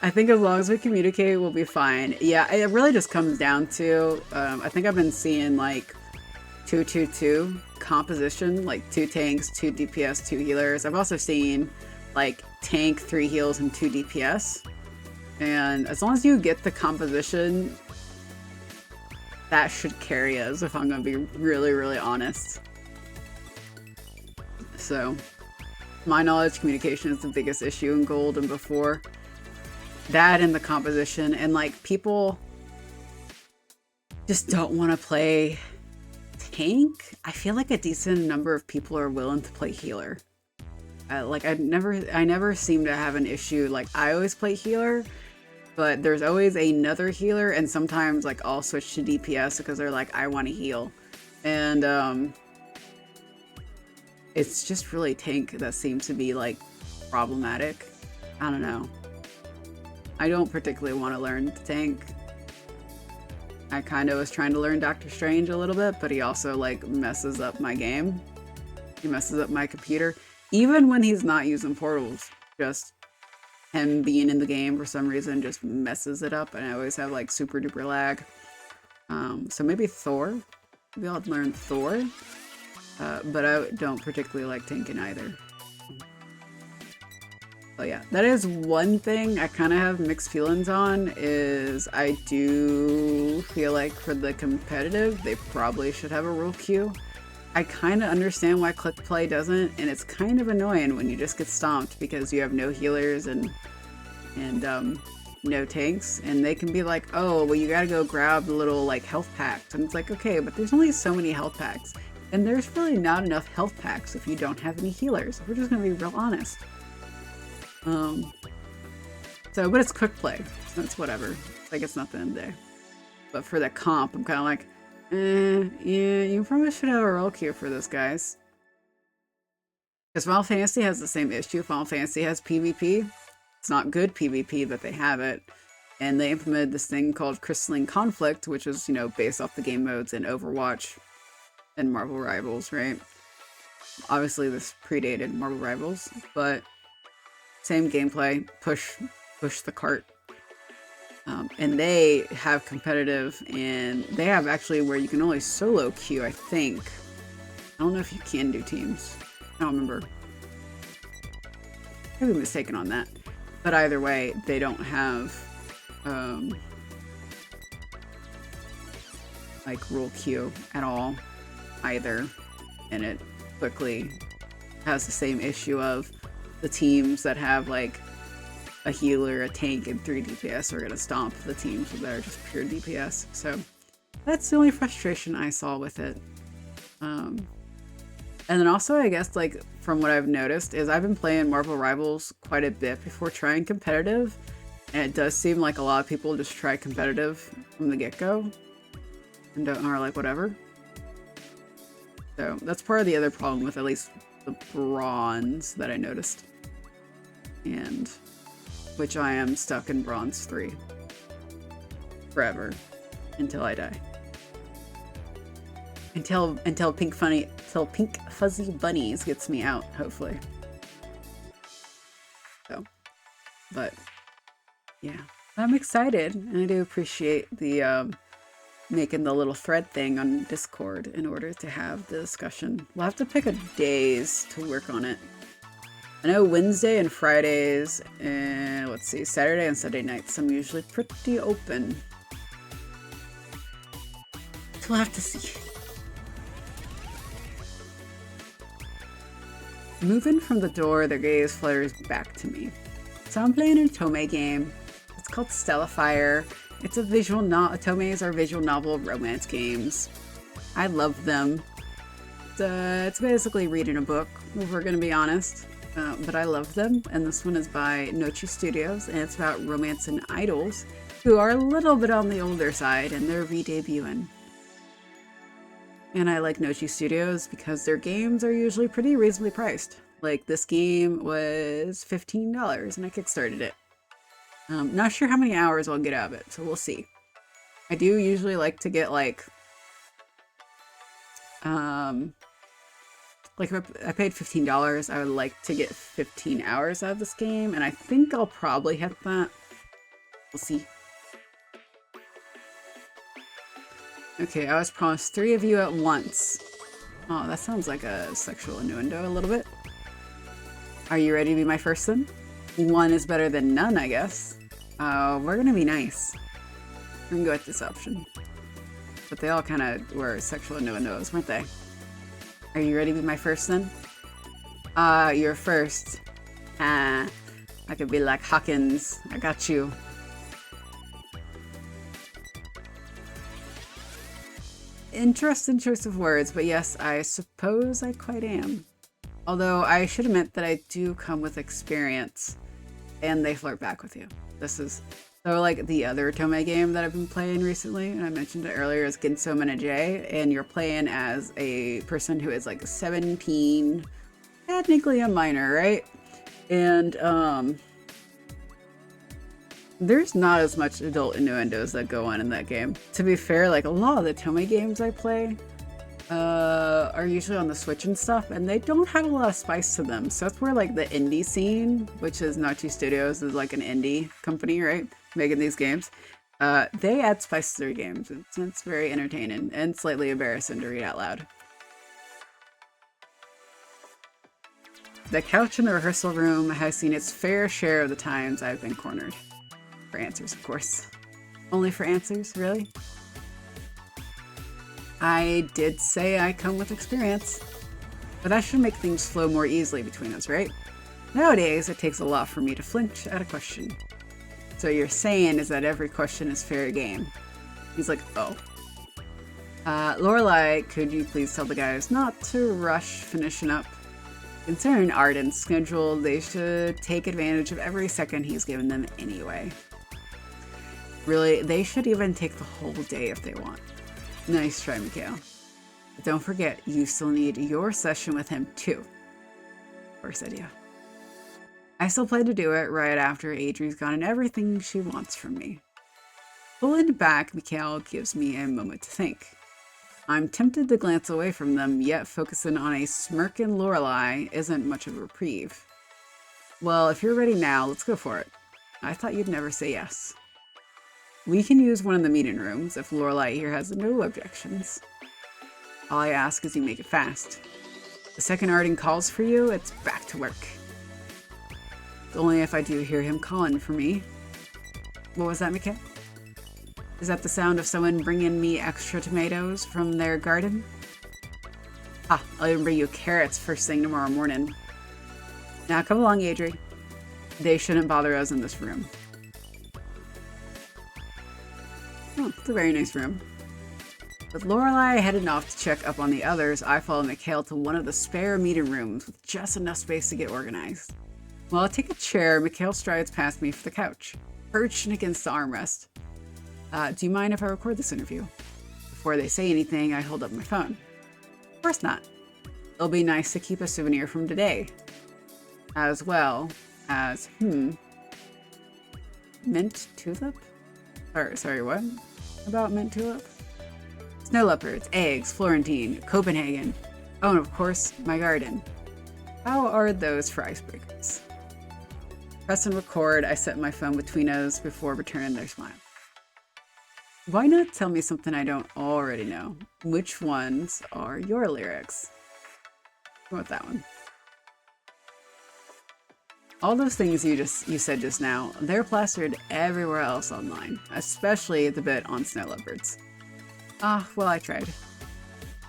I think as long as we communicate, we'll be fine. Yeah, it really just comes down to, I think I've been seeing like 2-2-2 composition, like 2 tanks, 2 DPS, 2 healers. I've also seen like tank, 3 heals, and 2 DPS. And as long as you get the composition, that should carry us, if I'm going to be really, really honest. So, to my knowledge, communication is the biggest issue in gold and before. That and the composition, and like people just don't want to play tank. I feel like a decent number of people are willing to play healer. Like I never seem to have an issue. Like I always play healer, but there's always another healer, and sometimes like I'll switch to DPS because they're like, I want to heal, and it's just really tank that seems to be like problematic. I don't know. I don't particularly want to learn tank. I kind of was trying to learn Doctor Strange a little bit, but he also like messes up my game. He messes up my computer. Even when he's not using portals, just him being in the game for some reason just messes it up, and I always have like super duper lag. So maybe Thor. Maybe I'll learn Thor. But I don't particularly like tanking either. Oh yeah, that is one thing I kind of have mixed feelings on, is I do feel like for the competitive, they probably should have a rule queue. I kind of understand why click play doesn't, and it's kind of annoying when you just get stomped because you have no healers and no tanks, and they can be like, oh, well, you gotta go grab the little like health packs, and it's like, okay, but there's only so many health packs, and there's really not enough health packs if you don't have any healers. We're just gonna be real honest. But it's quick play, so that's whatever. Like, it's not the end of the day. But for the comp, I'm kind of like, yeah, you probably should have a role queue for this, guys. Because Final Fantasy has the same issue. Final Fantasy has PvP. It's not good PvP, but they have it. And they implemented this thing called Crystalline Conflict, which is, you know, based off the game modes in Overwatch and Marvel Rivals, right? Obviously, this predated Marvel Rivals, but same gameplay, push the cart. And they have competitive, and they have actually where you can only solo queue, I think. I don't know if you can do teams. I don't remember. I could be mistaken on that. But either way, they don't have like rule queue at all either. And it quickly has the same issue of the teams that have like a healer, a tank, and 3 DPS are going to stomp the teams that are just pure DPS. So that's the only frustration I saw with it. And then also, I guess, like, from what I've noticed is I've been playing Marvel Rivals quite a bit before trying competitive, and it does seem like a lot of people just try competitive from the get-go and are like, whatever. So that's part of the other problem with at least the bronze that I noticed. And which I am stuck in bronze 3 forever until I die. Until pink fuzzy bunnies gets me out, hopefully. So, but yeah, I'm excited, and I do appreciate the making the little thread thing on Discord in order to have the discussion. We'll have to pick a days to work on it. I know Wednesday and Fridays, and let's see, Saturday and Sunday nights, I'm usually pretty open. So we'll have to see. Moving from the door, their gaze flares back to me. So I'm playing an Otome game. It's called Stellifier. It's a visual Otomes are visual novel romance games. I love them. It's basically reading a book, if we're gonna be honest. But I love them, and this one is by Nochi Studios, and it's about romance and idols, who are a little bit on the older side, and they're re-debuting. And I like Nochi Studios because their games are usually pretty reasonably priced. Like, this game was $15, and I kickstarted it. Not sure how many hours I'll get out of it, so we'll see. I do usually like to get, like if I paid $15, I would like to get 15 hours out of this game, and I think I'll probably hit that. We'll see. Okay, I was promised 3 of you at once. Oh, that sounds like a sexual innuendo a little bit. Are you ready to be my first then? 1 is better than none, I guess. We're gonna be nice. We can go with this option. But they all kind of were sexual innuendos, weren't they? Are you ready to be my first then? You're first. I could be like Hawkins. I got you. Interesting choice of words, but yes, I suppose I quite am. Although I should admit that I do come with experience, and they flirt back with you. This is so like the other Otome game that I've been playing recently, and I mentioned it earlier, is Ginso Menage, and you're playing as a person who is like 17, technically a minor, right? And there's not as much adult innuendos that go on in that game. To be fair, like a lot of the Otome games I play are usually on the Switch and stuff, and they don't have a lot of spice to them. So that's where like the indie scene, which is Nochi Studios, is like an indie company, right? Making these games. They add spice to their games. It's very entertaining and slightly embarrassing to read out loud. The couch in the rehearsal room has seen its fair share of the times I've been cornered. For answers, of course. Only for answers, really? I did say I come with experience. But that should make things flow more easily between us, right? Nowadays, it takes a lot for me to flinch at a question. So you're saying is that every question is fair game. He's like, oh. Lorelai, could you please tell the guys not to rush finishing up? Considering Arden's schedule, they should take advantage of every second he's given them anyway. Really, they should even take the whole day if they want. Nice try, Mikael. But don't forget, you still need your session with him too. Of course I do. I still plan to do it right after Adrie's gotten everything she wants from me. Pulling back, Mikael gives me a moment to think. I'm tempted to glance away from them, yet focusing on a smirking Lorelai isn't much of a reprieve. Well, if you're ready now, let's go for it. I thought you'd never say yes. We can use one of the meeting rooms if Lorelai here has no objections. All I ask is you make it fast. The second Arden calls for you, it's back to work. It's only if I do hear him calling for me. What was that, Mikael? Is that the sound of someone bringing me extra tomatoes from their garden? Ah, I'll even bring you carrots first thing tomorrow morning. Now come along, Adrie. They shouldn't bother us in this room. Oh, it's a very nice room. With Lorelai heading off to check up on the others, I follow Mikael to one of the spare meeting rooms with just enough space to get organized. While I take a chair, Mikael strides past me for the couch, perching against the armrest. Do you mind if I record this interview? Before they say anything, I hold up my phone. Of course not. It'll be nice to keep a souvenir from today. As well as, mint tulip? Sorry, what? About mint tulip? Snow leopards, eggs, Florentine, Copenhagen. Oh, and of course, my garden. How are those for icebreakers? Press and record, I set my phone between us before returning their smile. Why not tell me something I don't already know? Which ones are your lyrics? What about that one? All those things you said just now, they're plastered everywhere else online, especially the bit on snow leopards. Ah, well, I tried.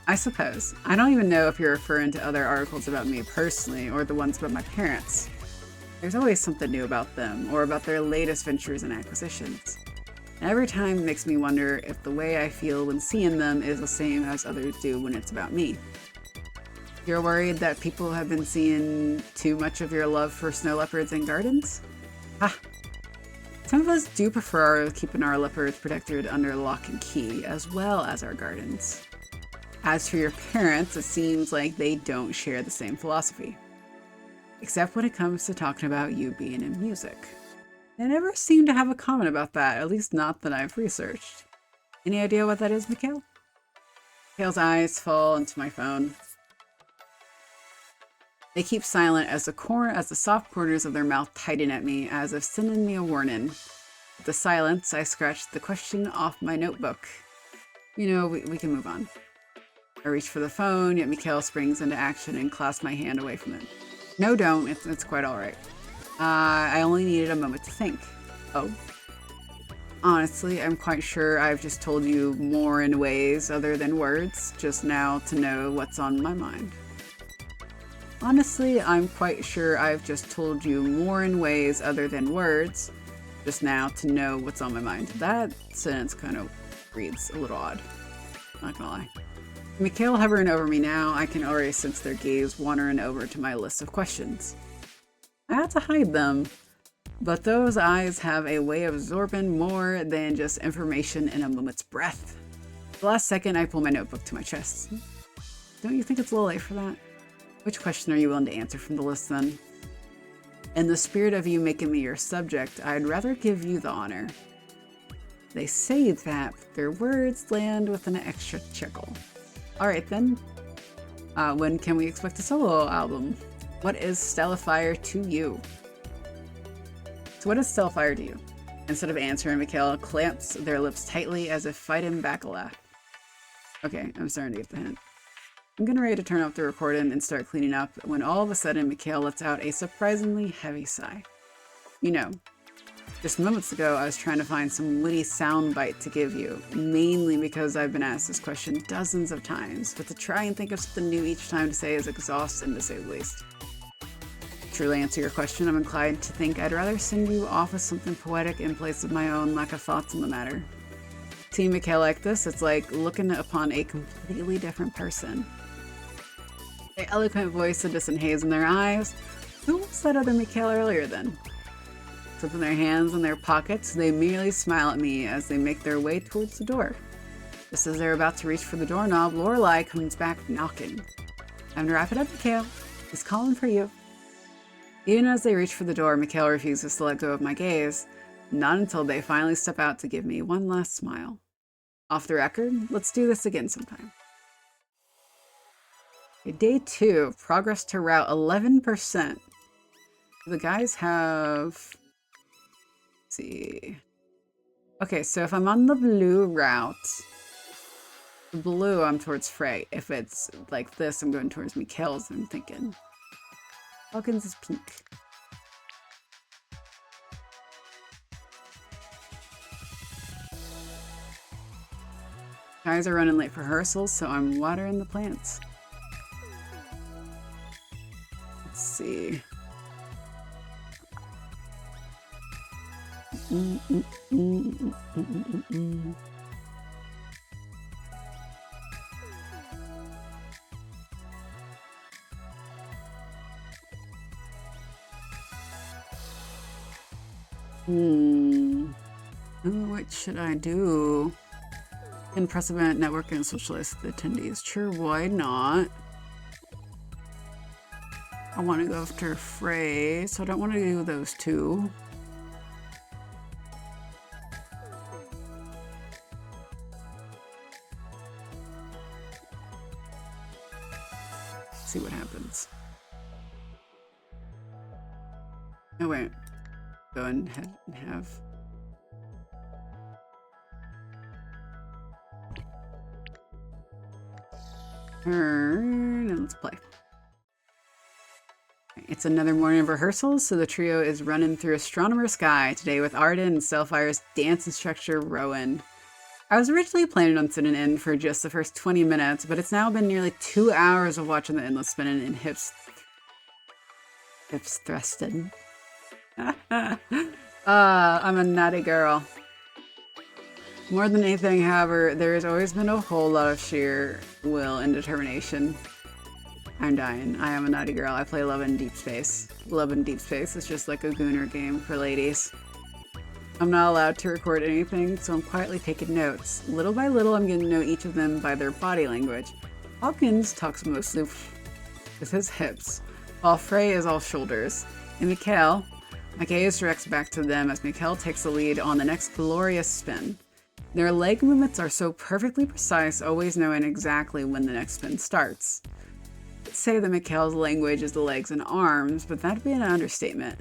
I suppose. I don't even know if you're referring to other articles about me personally or the ones about my parents. There's always something new about them or about their latest ventures and acquisitions. And every time it makes me wonder if the way I feel when seeing them is the same as others do when it's about me. You're worried that people have been seeing too much of your love for snow leopards and gardens? Ha! Some of us do prefer keeping our leopards protected under lock and key, as well as our gardens. As for your parents, it seems like they don't share the same philosophy. Except when it comes to talking about you being in music. They never seem to have a comment about that, at least not that I've researched. Any idea what that is, Mikael? Mikael's eyes fall into my phone. They keep silent as the soft corners of their mouth tighten at me, as if sending me a warning. With the silence, I scratch the question off my notebook. You know, we can move on. I reach for the phone, yet Mikael springs into action and clasps my hand away from it. No, don't. It's quite all right. I only needed a moment to think. Oh. Honestly, I'm quite sure I've just told you more in ways other than words, just now to know what's on my mind. Honestly, I'm quite sure I've just told you more in ways other than words, just now to know what's on my mind. That sentence kind of reads a little odd. Not gonna lie. Mikael hovering over me now, I can already sense their gaze wandering over to my list of questions. I had to hide them, but those eyes have a way of absorbing more than just information in a moment's breath. The last second, I pull my notebook to my chest. Don't you think it's a little late for that? Which question are you willing to answer from the list then? In the spirit of you making me your subject, I'd rather give you the honor. They say that, but their words land with an extra chuckle. Alright then. When can we expect a solo album? What is Stellifier to you? So what is Stellifier to you? Instead of answering, Mikael clamps their lips tightly as if fighting back a laugh. Okay, I'm starting to get the hint. I'm getting ready to turn off the recording and start cleaning up when all of a sudden Mikael lets out a surprisingly heavy sigh. You know, just moments ago I was trying to find some witty soundbite to give you, mainly because I've been asked this question dozens of times, but to try and think of something new each time to say is exhausting to say the least. To truly answer your question, I'm inclined to think I'd rather send you off with something poetic in place of my own lack of thoughts on the matter. Seeing Mikael like this, it's like looking upon a completely different person. The eloquent voice, the distant haze in their eyes. Who was that other Mikael earlier then? Flipping their hands in their pockets, they merely smile at me as they make their way towards the door. Just as they're about to reach for the doorknob, Lorelei comes back knocking. Time to wrap it up, Mikael. He's calling for you. Even as they reach for the door, Mikael refuses to let go of my gaze, not until they finally step out to give me one last smile. Off the record, let's do this again sometime. Okay, day 2, progress to route 11%. The guys have... see. Okay, so if I'm on the blue route, the blue, I'm towards Frey. If it's like this, I'm going towards Mikael's, I'm thinking. Hawkins is pink. Guys are running late for rehearsals, so I'm watering the plants. Let's see. What should I do? Impress event, networking, and socialize with attendees. Sure, why not? I want to go after Frey, so I don't want to do those two. See what happens. Oh wait. Go ahead and have... turn and let's play. It's another morning of rehearsals, so the trio is running through Astronomer Sky today with Arden and Stellifier's dance instructor Rowan. I was originally planning on sitting in for just the first 20 minutes, but it's now been nearly 2 hours of watching the endless spinning and hips thrusting. I'm a naughty girl. More than anything, however, there has always been a whole lot of sheer will and determination. I'm dying. I am a naughty girl. I play Love in Deep Space. Love in Deep Space is just like a gooner game for ladies. I'm not allowed to record anything, so I'm quietly taking notes. Little by little, I'm getting to know each of them by their body language. Hawkins talks mostly with his hips, while Frey is all shoulders. And Mikael, my gaze directs back to them as Mikael takes the lead on the next glorious spin. Their leg movements are so perfectly precise, always knowing exactly when the next spin starts. I'd say that Mikael's language is the legs and arms, but that'd be an understatement.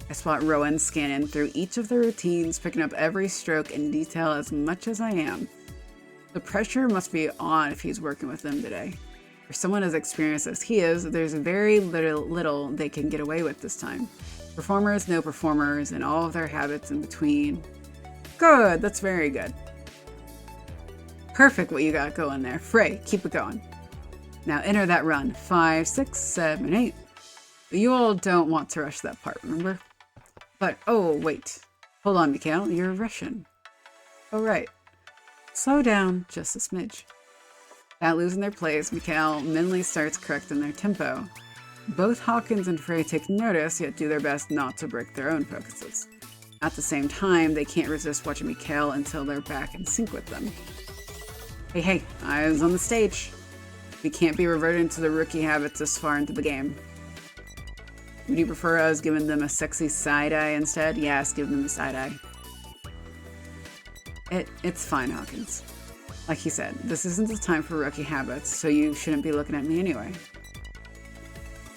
I spot Rowan scanning through each of the routines, picking up every stroke and detail as much as I am. The pressure must be on if he's working with them today. For someone as experienced as he is, there's very little they can get away with this time. Performers know performers and all of their habits in between. Good, that's very good. Perfect what you got going there. Frey, keep it going. Now enter that run. 5, 6, 7, 8. You all don't want to rush that part, remember? But, oh, wait. Hold on, Mikael, you're rushing. Oh, right. Slow down just a smidge. Without losing their place, Mikael mentally starts correcting their tempo. Both Hawkins and Frey take notice, yet do their best not to break their own focuses. At the same time, they can't resist watching Mikael until they're back in sync with them. Hey, eyes on the stage. We can't be reverting to the rookie habits this far into the game. Would you prefer us giving them a sexy side-eye instead? Yes, give them a side-eye. It's fine, Hawkins. Like he said, this isn't the time for rookie habits, so you shouldn't be looking at me anyway.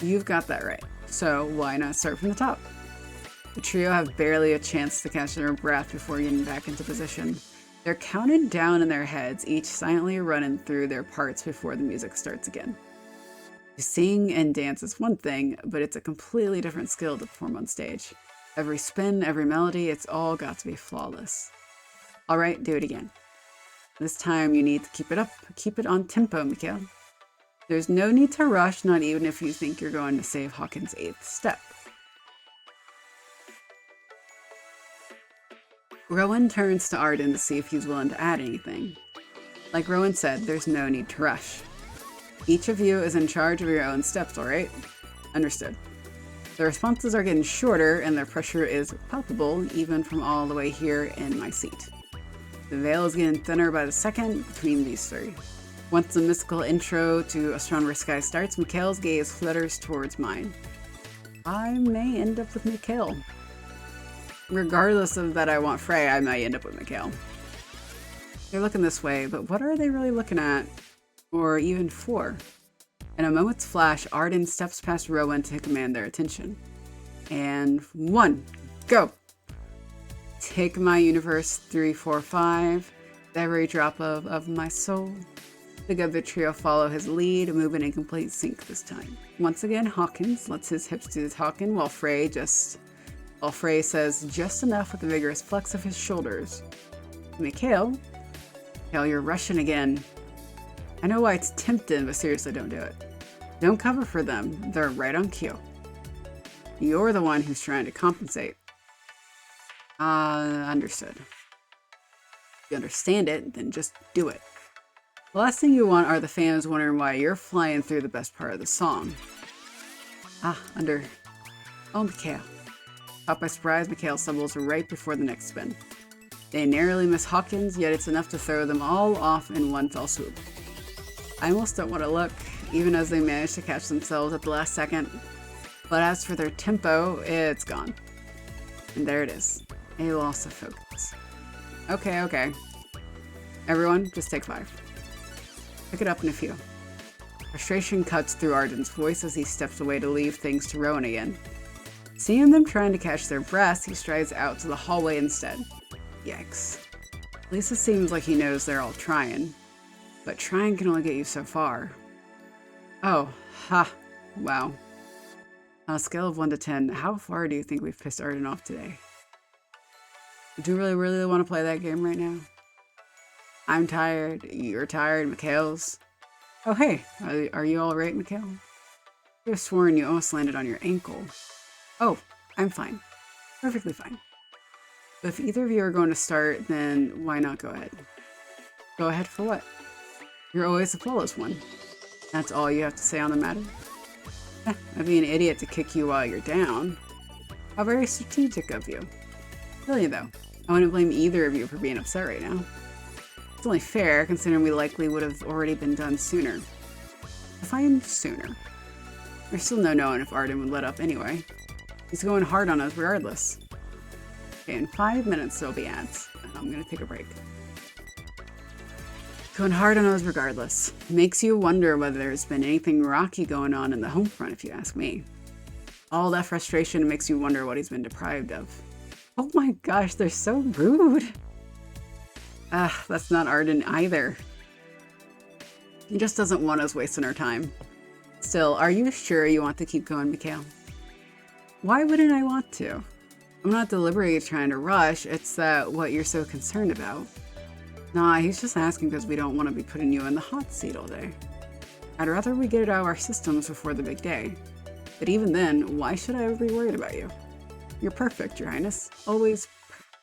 You've got that right. So why not start from the top? The trio have barely a chance to catch their breath before getting back into position. They're counted down in their heads, each silently running through their parts before the music starts again. To sing and dance is one thing, but it's a completely different skill to perform on stage. Every spin, every melody, it's all got to be flawless. All right, do it again. This time you need to keep it up. Keep it on tempo, Mikael. There's no need to rush, not even if you think you're going to save Hawkins' 8th step. Rowan turns to Arden to see if he's willing to add anything. Like Rowan said, there's no need to rush. Each of you is in charge of your own steps, alright? Understood. The responses are getting shorter and their pressure is palpable even from all the way here in my seat. The veil is getting thinner by the second between these three. Once the mystical intro to Astronomer Sky starts, Mikael's gaze flutters towards mine. I may end up with Mikael. Regardless of that I want Frey, I might end up with Mikael. They're looking this way, but what are they really looking at? Or even for? In a moment's flash, Arden steps past Rowan to command their attention. And 1, go! Take my universe 3, 4, 5, every drop of my soul. The other trio follow his lead, moving in complete sync this time. Once again, Hawkins lets his hips do the talking, while Frey says just enough with a vigorous flex of his shoulders. Mikael, you're rushing again. I know why it's tempting, but seriously, don't do it. Don't cover for them. They're right on cue. You're the one who's trying to compensate. Understood. If you understand it, then just do it. The last thing you want are the fans wondering why you're flying through the best part of the song. Oh, Mikael. Caught by surprise, Mikael stumbles right before the next spin. They narrowly miss Hawkins, yet it's enough to throw them all off in one fell swoop. I almost don't want to look, even as they manage to catch themselves at the last second. But as for their tempo, it's gone. And there it is. A loss of focus. Okay. Everyone, just take 5. Pick it up in a few. Frustration cuts through Arden's voice as he steps away to leave things to Rowan again. Seeing them trying to catch their breaths, he strides out to the hallway instead. Yikes. At least it seems like he knows they're all trying. But trying can only get you so far. Oh, wow. On a scale of 1 to 10, how far do you think we've pissed Arden off today? Do you really want to play that game right now? I'm tired. You're tired. Mikael's. Oh, hey. Are you all right, Mikael? I have sworn you almost landed on your ankle. Oh, I'm fine. Perfectly fine. But if either of you are going to start, then why not go ahead? Go ahead for what? You're always the flawless one. That's all you have to say on the matter? I'd be an idiot to kick you while you're down. How very strategic of you. Really though, I wouldn't blame either of you for being upset right now. It's only fair, considering we likely would have already been done sooner. Define sooner. There's still no knowing if Arden would let up anyway. He's going hard on us regardless. Okay, in 5 minutes there'll be ads. I'm gonna take a break. Going hard on us regardless. Makes you wonder whether there's been anything rocky going on in the home front, if you ask me. All that frustration makes you wonder what he's been deprived of. Oh my gosh, they're so rude. That's not Arden either. He just doesn't want us wasting our time. Still, are you sure you want to keep going, Mikael? Why wouldn't I want to? I'm not deliberately trying to rush, it's that what you're so concerned about. Nah, he's just asking because we don't want to be putting you in the hot seat all day. I'd rather we get it out of our systems before the big day. But even then, why should I ever be worried about you? You're perfect, Your Highness. Always perfect.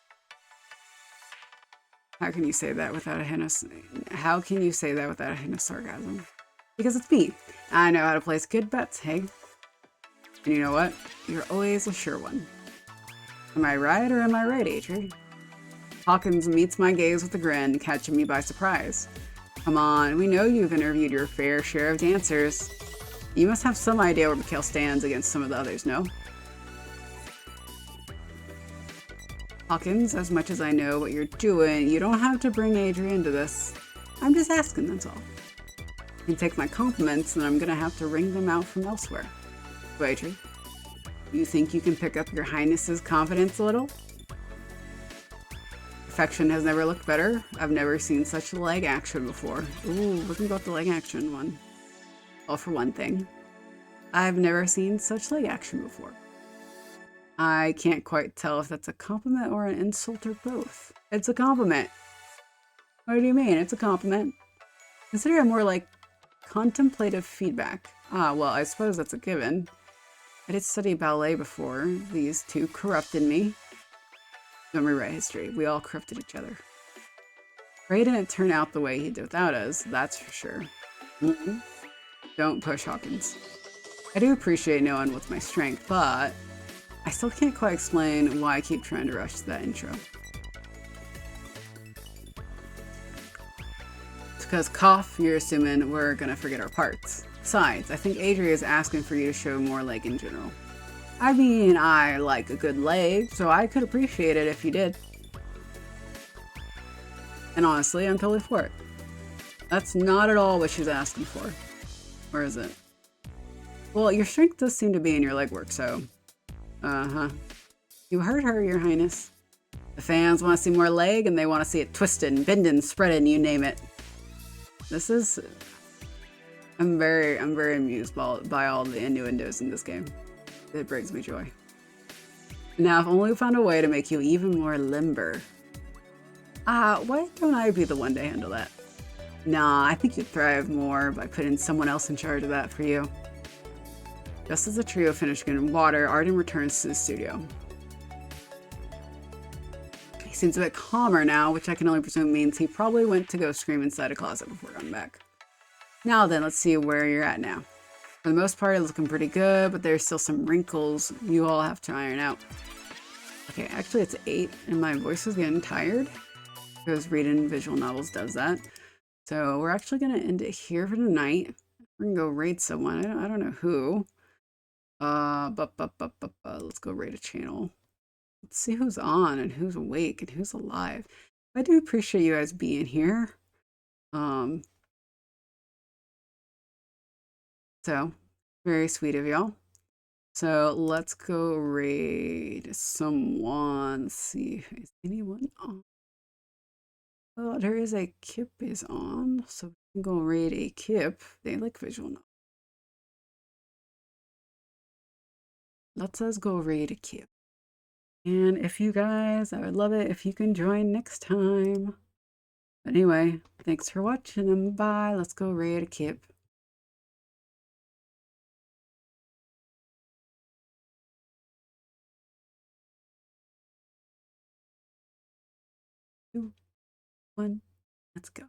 How can you say that without a hint of sarcasm? Because it's me. I know how to place good bets, hey? And you know what? You're always a sure one. Am I right or am I right, Adrie? Hawkins meets my gaze with a grin, catching me by surprise. Come on, we know you've interviewed your fair share of dancers. You must have some idea where Mikael stands against some of the others, no? Hawkins, as much as I know what you're doing, you don't have to bring Adrie into this. I'm just asking, that's all. You can take my compliments, and I'm gonna have to wring them out from elsewhere. So, Adrie, you think you can pick up Your Highness's confidence a little? Perfection has never looked better. I've never seen such leg action before. Ooh, we can go with the leg action one. All for one thing. I've never seen such leg action before. I can't quite tell if that's a compliment or an insult or both. It's a compliment. What do you mean? It's a compliment. Consider it more like contemplative feedback. Ah, well, I suppose that's a given. I did study ballet before. These two corrupted me. Don't rewrite history. We all corrupted each other. Frey didn't turn out the way he did without us, that's for sure. Don't push, Hawkins. I do appreciate knowing what's my strength, but I still can't quite explain why I keep trying to rush that intro. It's because cough, you're assuming we're gonna forget our parts. Besides, I think Adrie is asking for you to show more leg in general. I mean, I like a good leg, so I could appreciate it if you did. And honestly, I'm totally for it. That's not at all what she's asking for. Or is it? Well, your strength does seem to be in your legwork, so... Uh-huh. You heard her, Your Highness. The fans want to see more leg, and they want to see it twisted, bending, spreading, you name it. This is... I'm very amused by all the innuendos in this game. It brings me joy. Now, I've only found a way to make you even more limber. Why don't I be the one to handle that? Nah, I think you'd thrive more by putting someone else in charge of that for you. Just as the trio finish getting water, Arden returns to the studio. He seems a bit calmer now, which I can only presume means he probably went to go scream inside a closet before coming back. Now then, let's see where you're at now. For the most part, it's looking pretty good, but there's still some wrinkles you all have to iron out. Okay, actually it's 8, and my voice is getting tired, because reading visual novels does that. So we're actually going to end it here for tonight. We're going to go raid someone. I don't know who. Let's go raid a channel. Let's see who's on and who's awake and who's alive. I do appreciate you guys being here. So very sweet of y'all. So let's go raid someone. Let's see, is anyone on? Oh, there is a Kip is on, so we can go raid a Kip. They like visual novels. Let's go raid a Kip. And if you guys, I would love it if you can join next time. Anyway, thanks for watching and bye. Let's go raid a Kip. Two, one, let's go.